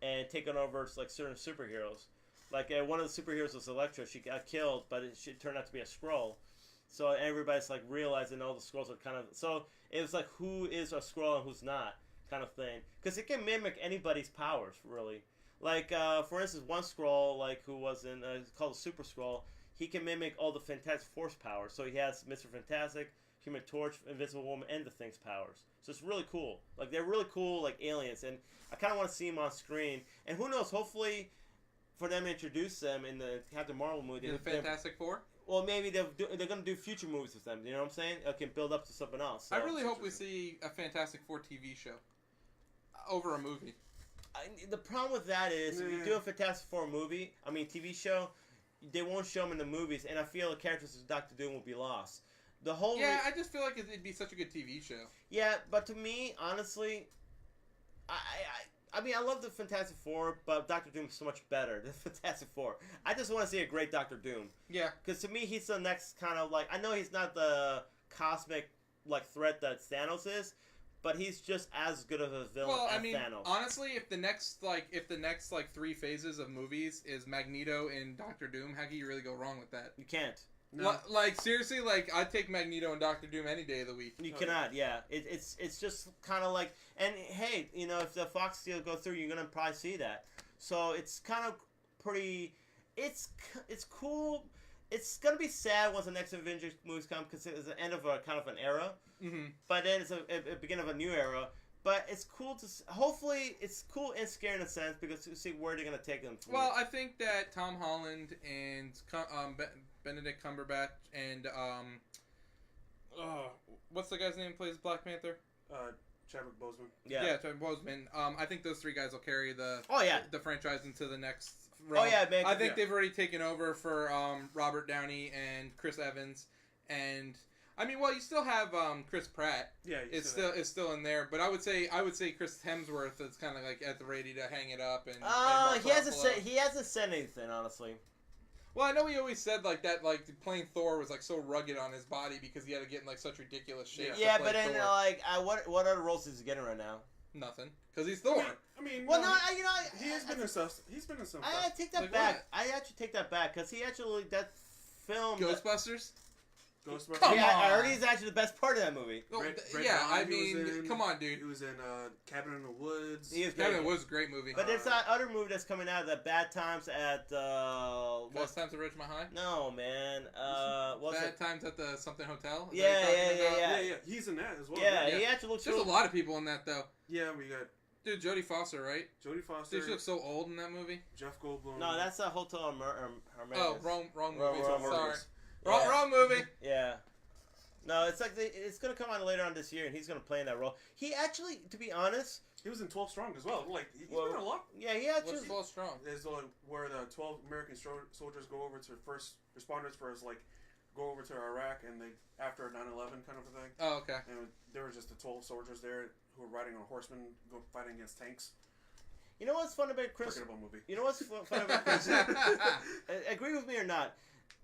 and taking over like certain superheroes. Like one of the superheroes was Elektra. She got killed, but it turned out to be a Skrull. So everybody's like realizing all the Skrulls are kind of. So it was like who is a Skrull and who's not kind of thing. Because it can mimic anybody's powers really. Like, for instance, one Skrull, like, who was in, it's called a Super Skrull, he can mimic all the Fantastic Four's powers. So he has Mr. Fantastic, Human Torch, Invisible Woman, and the Thing's powers. So it's really cool. Like, they're really cool, like, aliens. And I kind of want to see them on screen. And who knows, hopefully, for them to introduce them in the Captain Marvel movie. In the Fantastic Four? Well, maybe they're going to do future movies with them. You know what I'm saying? It can build up to something else. So. I really hope we see a Fantastic Four TV show over a movie. The problem with that is, if you do a Fantastic Four TV show, they won't show them in the movies, and I feel the characters of Doctor Doom will be lost. I just feel like it'd be such a good TV show. Yeah, but to me, honestly, I mean, I love the Fantastic Four, but Doctor Doom is so much better than Fantastic Four. I just want to see a great Doctor Doom. Yeah. Because to me, he's the next kind of, like, I know he's not the cosmic, like, threat that Thanos is, but he's just as good of a villain as Thanos. Honestly, if the next 3 phases of movies is Magneto and Doctor Doom, how can you really go wrong with that? You can't. No. Like seriously, like I'd take Magneto and Doctor Doom any day of the week. You cannot, yeah. It's just kind of like, and hey, if the Fox deal goes through, you're gonna probably see that. So it's kind of pretty. It's cool. It's gonna be sad once the next Avengers movies come because it's the end of a kind of an era. Mm-hmm. But then it's a beginning of a new era. But it's cool to. Hopefully, it's cool and scary in a sense because to see where they're gonna take them. Well, I think that Tom Holland and Benedict Cumberbatch and what's the guy's name who plays Black Panther? Chadwick Boseman. Yeah, Chadwick Boseman. I think those three guys will carry the franchise into the next run. Oh yeah, man. I think they've already taken over for Robert Downey and Chris Evans, and I mean, well, you still have Chris Pratt. Yeah, it's still in there, but I would say Chris Hemsworth is kind of like at the ready to hang it up. And he hasn't said anything, honestly. Well, I know he always said like that, like playing Thor was like so rugged on his body because he had to get in like such ridiculous shape. Yeah, but then what other roles is he getting right now? Nothing, because he's Thor. I mean, well, he has been in stuff. He's been in some stuff. I take that like back. What? I actually take that back because he actually that film Ghostbusters. Ghostbusters. Yeah, I heard he's actually the best part of that movie. I mean, come on, dude. He was in Cabin in the Woods. Cabin in the Woods, great movie. But there's that other movie that's coming out, that Bad Times at Fast Times at Ridgemont High. No, man. Bad Times at the something hotel. Yeah. He's in that as well. Yeah, he actually looks. There's a lot of people in that though. Yeah, we got. Dude, Jodie Foster, right? Jodie Foster. Dude, she looks so old in that movie. Jeff Goldblum. No, that's a Hotel Oh, wrong movie. Sorry. Yeah. Wrong movie. Yeah. No, it's like it's gonna come out later on this year, and he's gonna play in that role. He actually, to be honest, he was in 12 Strong as well. Like he's been a lot. Yeah, he actually. What's 12 Strong? Is where the 12 American soldiers go over to first responders go over to Iraq, and they after 9/11 kind of a thing. Oh, okay. And there were just the 12 soldiers there who were riding on horsemen, fighting against tanks. You know what's fun about Chris? Forgettable movie. You know what's fun about Chris? Agree with me or not?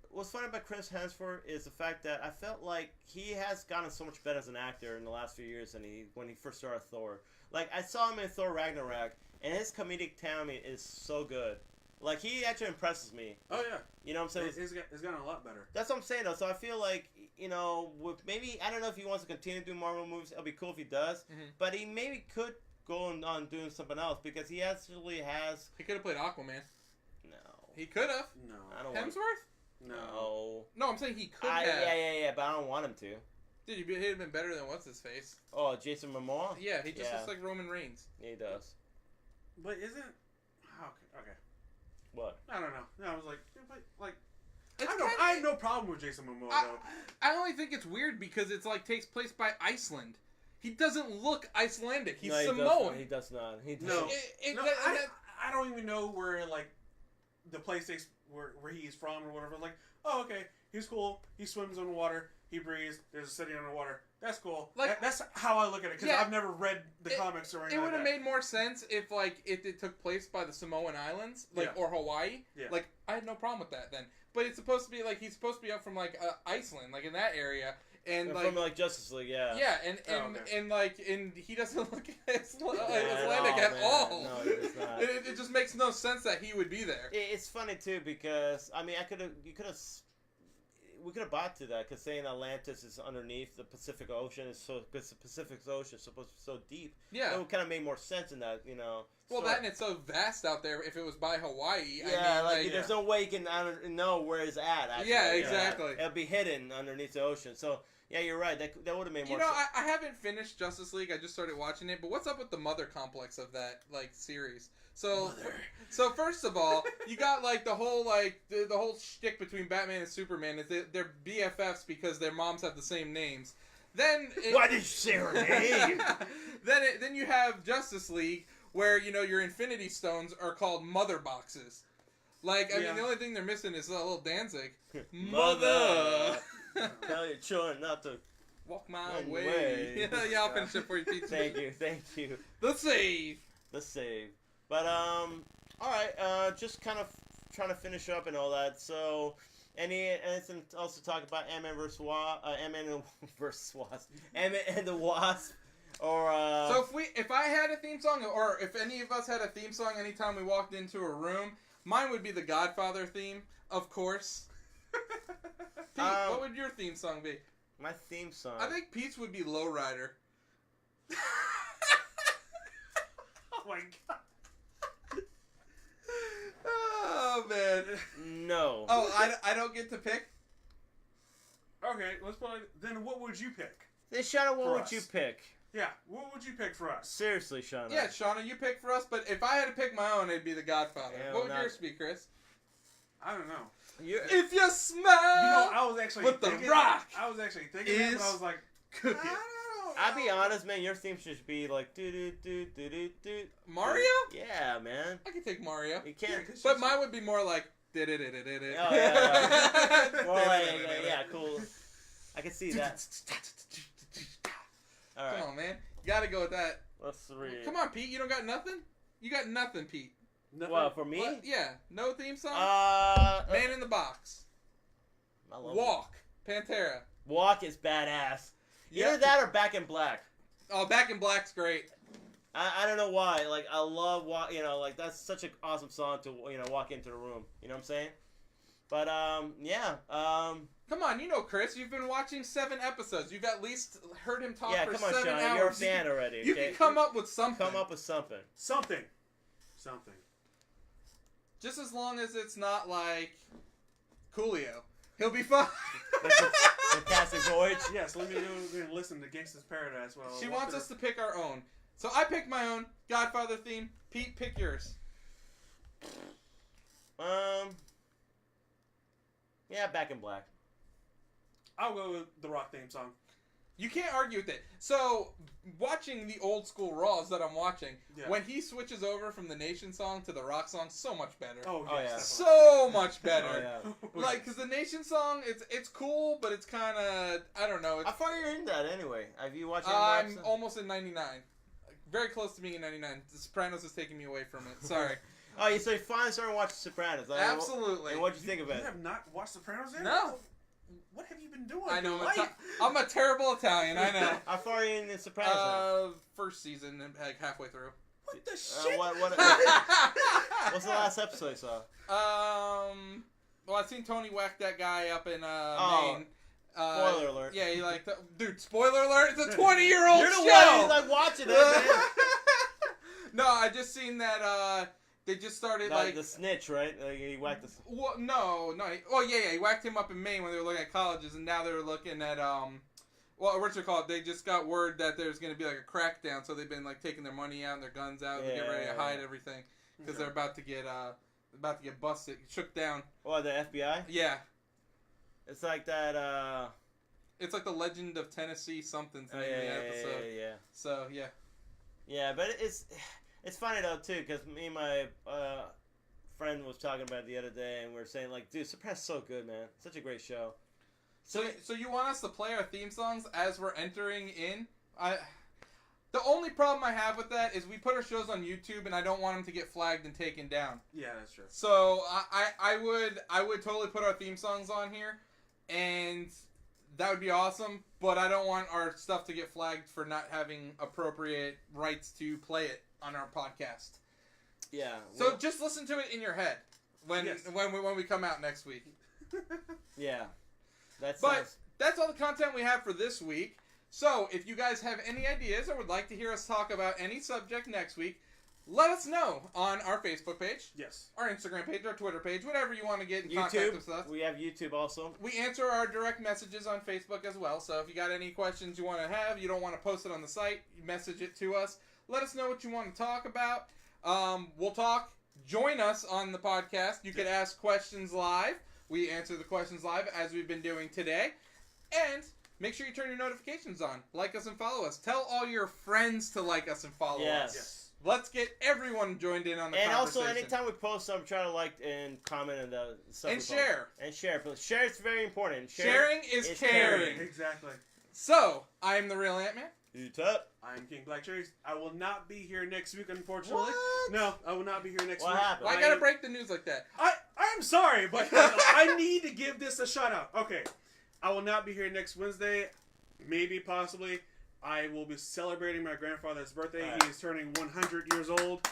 What's fun about Chris Hemsworth is the fact that I felt like he has gotten so much better as an actor in the last few years than when he first started Thor. Like, I saw him in Thor Ragnarok, and his comedic timing is so good. Like, he actually impresses me. Oh, yeah. You know what I'm saying? He's gotten a lot better. That's what I'm saying, though. So I feel like, with maybe, I don't know if he wants to continue to do Marvel movies. It'll be cool if he does. Mm-hmm. But he maybe could go on doing something else because he actually has... He could have played Aquaman. No. He could have. No. I don't Hemsworth? No. No, I'm saying he could have. Yeah, but I don't want him to. Dude, he'd have been better than what's-his-face. Oh, Jason Momoa? Yeah, he just looks like Roman Reigns. Yeah, he does. But isn't... Okay. What? I don't know. No, I was like... I have no problem with Jason Momoa, though. I only think it's weird because it's takes place by Iceland. He doesn't look Icelandic. He's Samoan. He does not. I don't even know where, the place takes... Where he's from or whatever. Like, oh, okay, he's cool. He swims in the water. He breathes. There's a city underwater. That's cool. That's how I look at it because I've never read the comics or anything. It would have made more sense if it took place by the Samoan Islands, or Hawaii. Yeah. I had no problem with that then. But it's supposed to be he's supposed to be up from Iceland, in that area. And from Justice League, yeah. Yeah, and he doesn't look Icelandic at all. No, he does not. It just makes no sense that he would be there. It's funny too because we could have bought to that because saying Atlantis is underneath the Pacific Ocean because the Pacific Ocean is supposed to be so deep. Yeah, it would kind of make more sense in that, Well, that and it's so vast out there. If it was by Hawaii, there's no way you can know where it's at. Actually. Yeah, exactly. It'll be hidden underneath the ocean. So. Yeah, you're right. That would have made more sense. I haven't finished Justice League. I just started watching it. But what's up with the mother complex of that series? So first of all, you got the whole the whole shtick between Batman and Superman is they're BFFs because their moms have the same names. Then why did you say her name? then you have Justice League where your Infinity Stones are called mother boxes. I mean, the only thing they're missing is a little Danzig. Mother. Tell your children not to walk my way. Yeah, I'll finish it for you, Pete. Thank you. The save. But all right. Just kind of trying to finish up and all that. So, anything else to talk about? Ant-Man versus Wasp. Ant-Man and the Wasp. Or so if I had a theme song, or if any of us had a theme song, anytime we walked into a room, mine would be the Godfather theme, of course. what would your theme song be? My theme song. I think Pete's would be Lowrider. Oh my god. Oh man. No. Oh, I don't get to pick. Okay, let's play. Then what would you pick? Then Shauna, what For would us. you pick? Yeah, what would you pick for us? Seriously, Shauna. Yeah, Shauna, you pick for us. But if I had to pick my own, it'd be The Godfather. Yeah, what would not- yours be, Chris? I don't know. If you smell, You know, I was actually with thinking, the rock. I was actually thinking that, but I was like, Cooking. I don't know. I'll be honest, man. Your theme should be like do do do do do do. Mario? Yeah, man. I could take Mario. You can't. Yeah, 'cause But she's- mine would be more like. Oh, yeah. More like, yeah, cool. I can see that. All right. Come on, man. You gotta go with that. Let's read. Come on, Pete. You don't got nothing? You got nothing, Pete. Nothing? Well, for me, What? Yeah. No theme song? Man in the Box. I love Walk. Pantera. Walk is badass. Either Yep. that or Back in Black. Oh, Back in Black's great. I don't know why. Like, I love walk. You know, like that's such an awesome song to walk into the room. You know what I'm saying? But yeah. Come on, you know Chris. You've been watching 7 episodes. You've at least heard him talk Yeah, for come on, 7 Sean. hours. You're a fan already. You okay? can come up with something. Come up with something. Something. Just as long as it's not like Coolio. He'll be fine. Fantastic Voyage. Yes, let me listen to Gangsta's Paradise. Well, She wants us to pick our own. So I picked my own Godfather theme. Pete, pick yours. Yeah, Back in Black. I'll go with the Rock theme song. You can't argue with it. So, watching the old school Raws that I'm watching, Yeah. when he switches over from the Nation song to the Rock song, so much better. Oh, Oh, yes, yeah. So much better. Oh, yeah. Like, because the Nation song, it's cool, but it's kind of, I don't know. How It's, far are you in that anyway? Have you watched any I'm episodes? almost in 99. Very close to being in 99. The Sopranos is taking me away from it. Sorry. Oh, so you finally started watching Sopranos. Absolutely. And what'd you think of You it? have not watched Sopranos yet? No. What have you been doing? I know. with your life? I'm a terrible Italian. I know. How far are you in the Sopranos? First season, like halfway through. What the shit? What's the last episode you saw? Well, I've seen Tony whack that guy up in Maine. Spoiler alert. Yeah, he like, dude. Spoiler alert! It's a 20-year-old You're the show. one who's like watching it, man. No, I just seen that. They just started like the snitch, right? Like, he whacked the. Well, no. He whacked him up in Maine when they were looking at colleges, and now they're looking at well, what's it called? They just got word that there's going to be like a crackdown, so they've been like taking their money out and their guns out and get ready to hide everything because they're about to get busted, shook down. Oh, the FBI? Yeah, It's like that. it's like the Legend of Tennessee something's the name of the episode. Yeah. So yeah. Yeah, but it's funny though too, because me and my friend was talking about it the other day, and we were saying like, dude, Sopranos is so good, man. Such a great show. So you want us to play our theme songs as we're entering in? The only problem I have with that is we put our shows on YouTube, and I don't want them to get flagged and taken down. Yeah, that's true. So I would totally put our theme songs on here, and that would be awesome. But I don't want our stuff to get flagged for not having appropriate rights to play it on our podcast. Yeah. So just listen to it in your head when we come out next week. Yeah. But that's all the content we have for this week. So if you guys have any ideas or would like to hear us talk about any subject next week, let us know on our Facebook page, Yes. our Instagram page, our Twitter page, whatever you want to get in contact with us. We have YouTube also. We answer our direct messages on Facebook as well. So if you got any questions you want to have, you don't want to post it on the site, you message it to us. Let us know what you want to talk about. We'll talk. Join us on the podcast. You could ask questions live. We answer the questions live as we've been doing today. And make sure you turn your notifications on. Like us and follow us. Tell all your friends to like us and follow us. Yes. Let's get everyone joined in on the And conversation. also, anytime we post something, try to like and comment and stuff. And share. And share. Share is very important. Sharing is caring. Exactly. So, I am the real Ant-Man. I'm King Black Cherries. I will not be here next week, unfortunately. What? No, I will not be here next What week. happened? Why gotta break the news like that? I'm sorry, but I need to give this a shout out. Okay. I will not be here next Wednesday. Maybe, possibly. I will be celebrating my grandfather's birthday. Right. He is turning 100 years old.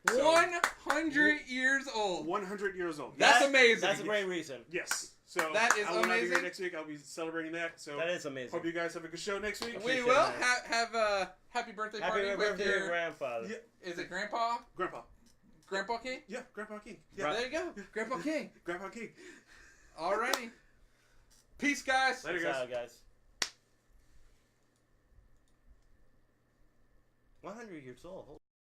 So, 100 years old. 100 years old. That's amazing. That's a great reason. Yes. So that is I will not be amazing. here next week. I'll be celebrating that. So That is amazing. hope you guys have a good show next week. We Appreciate will that. have a happy birthday party Happy with birthday, your your grandfather. Yeah. Is it Grandpa? Grandpa King? Yeah, Grandpa King. Yeah. Yeah, There you go. Grandpa King. Grandpa King. Alrighty. Peace, guys. Later, Peace guys. out, guys. 100 years old.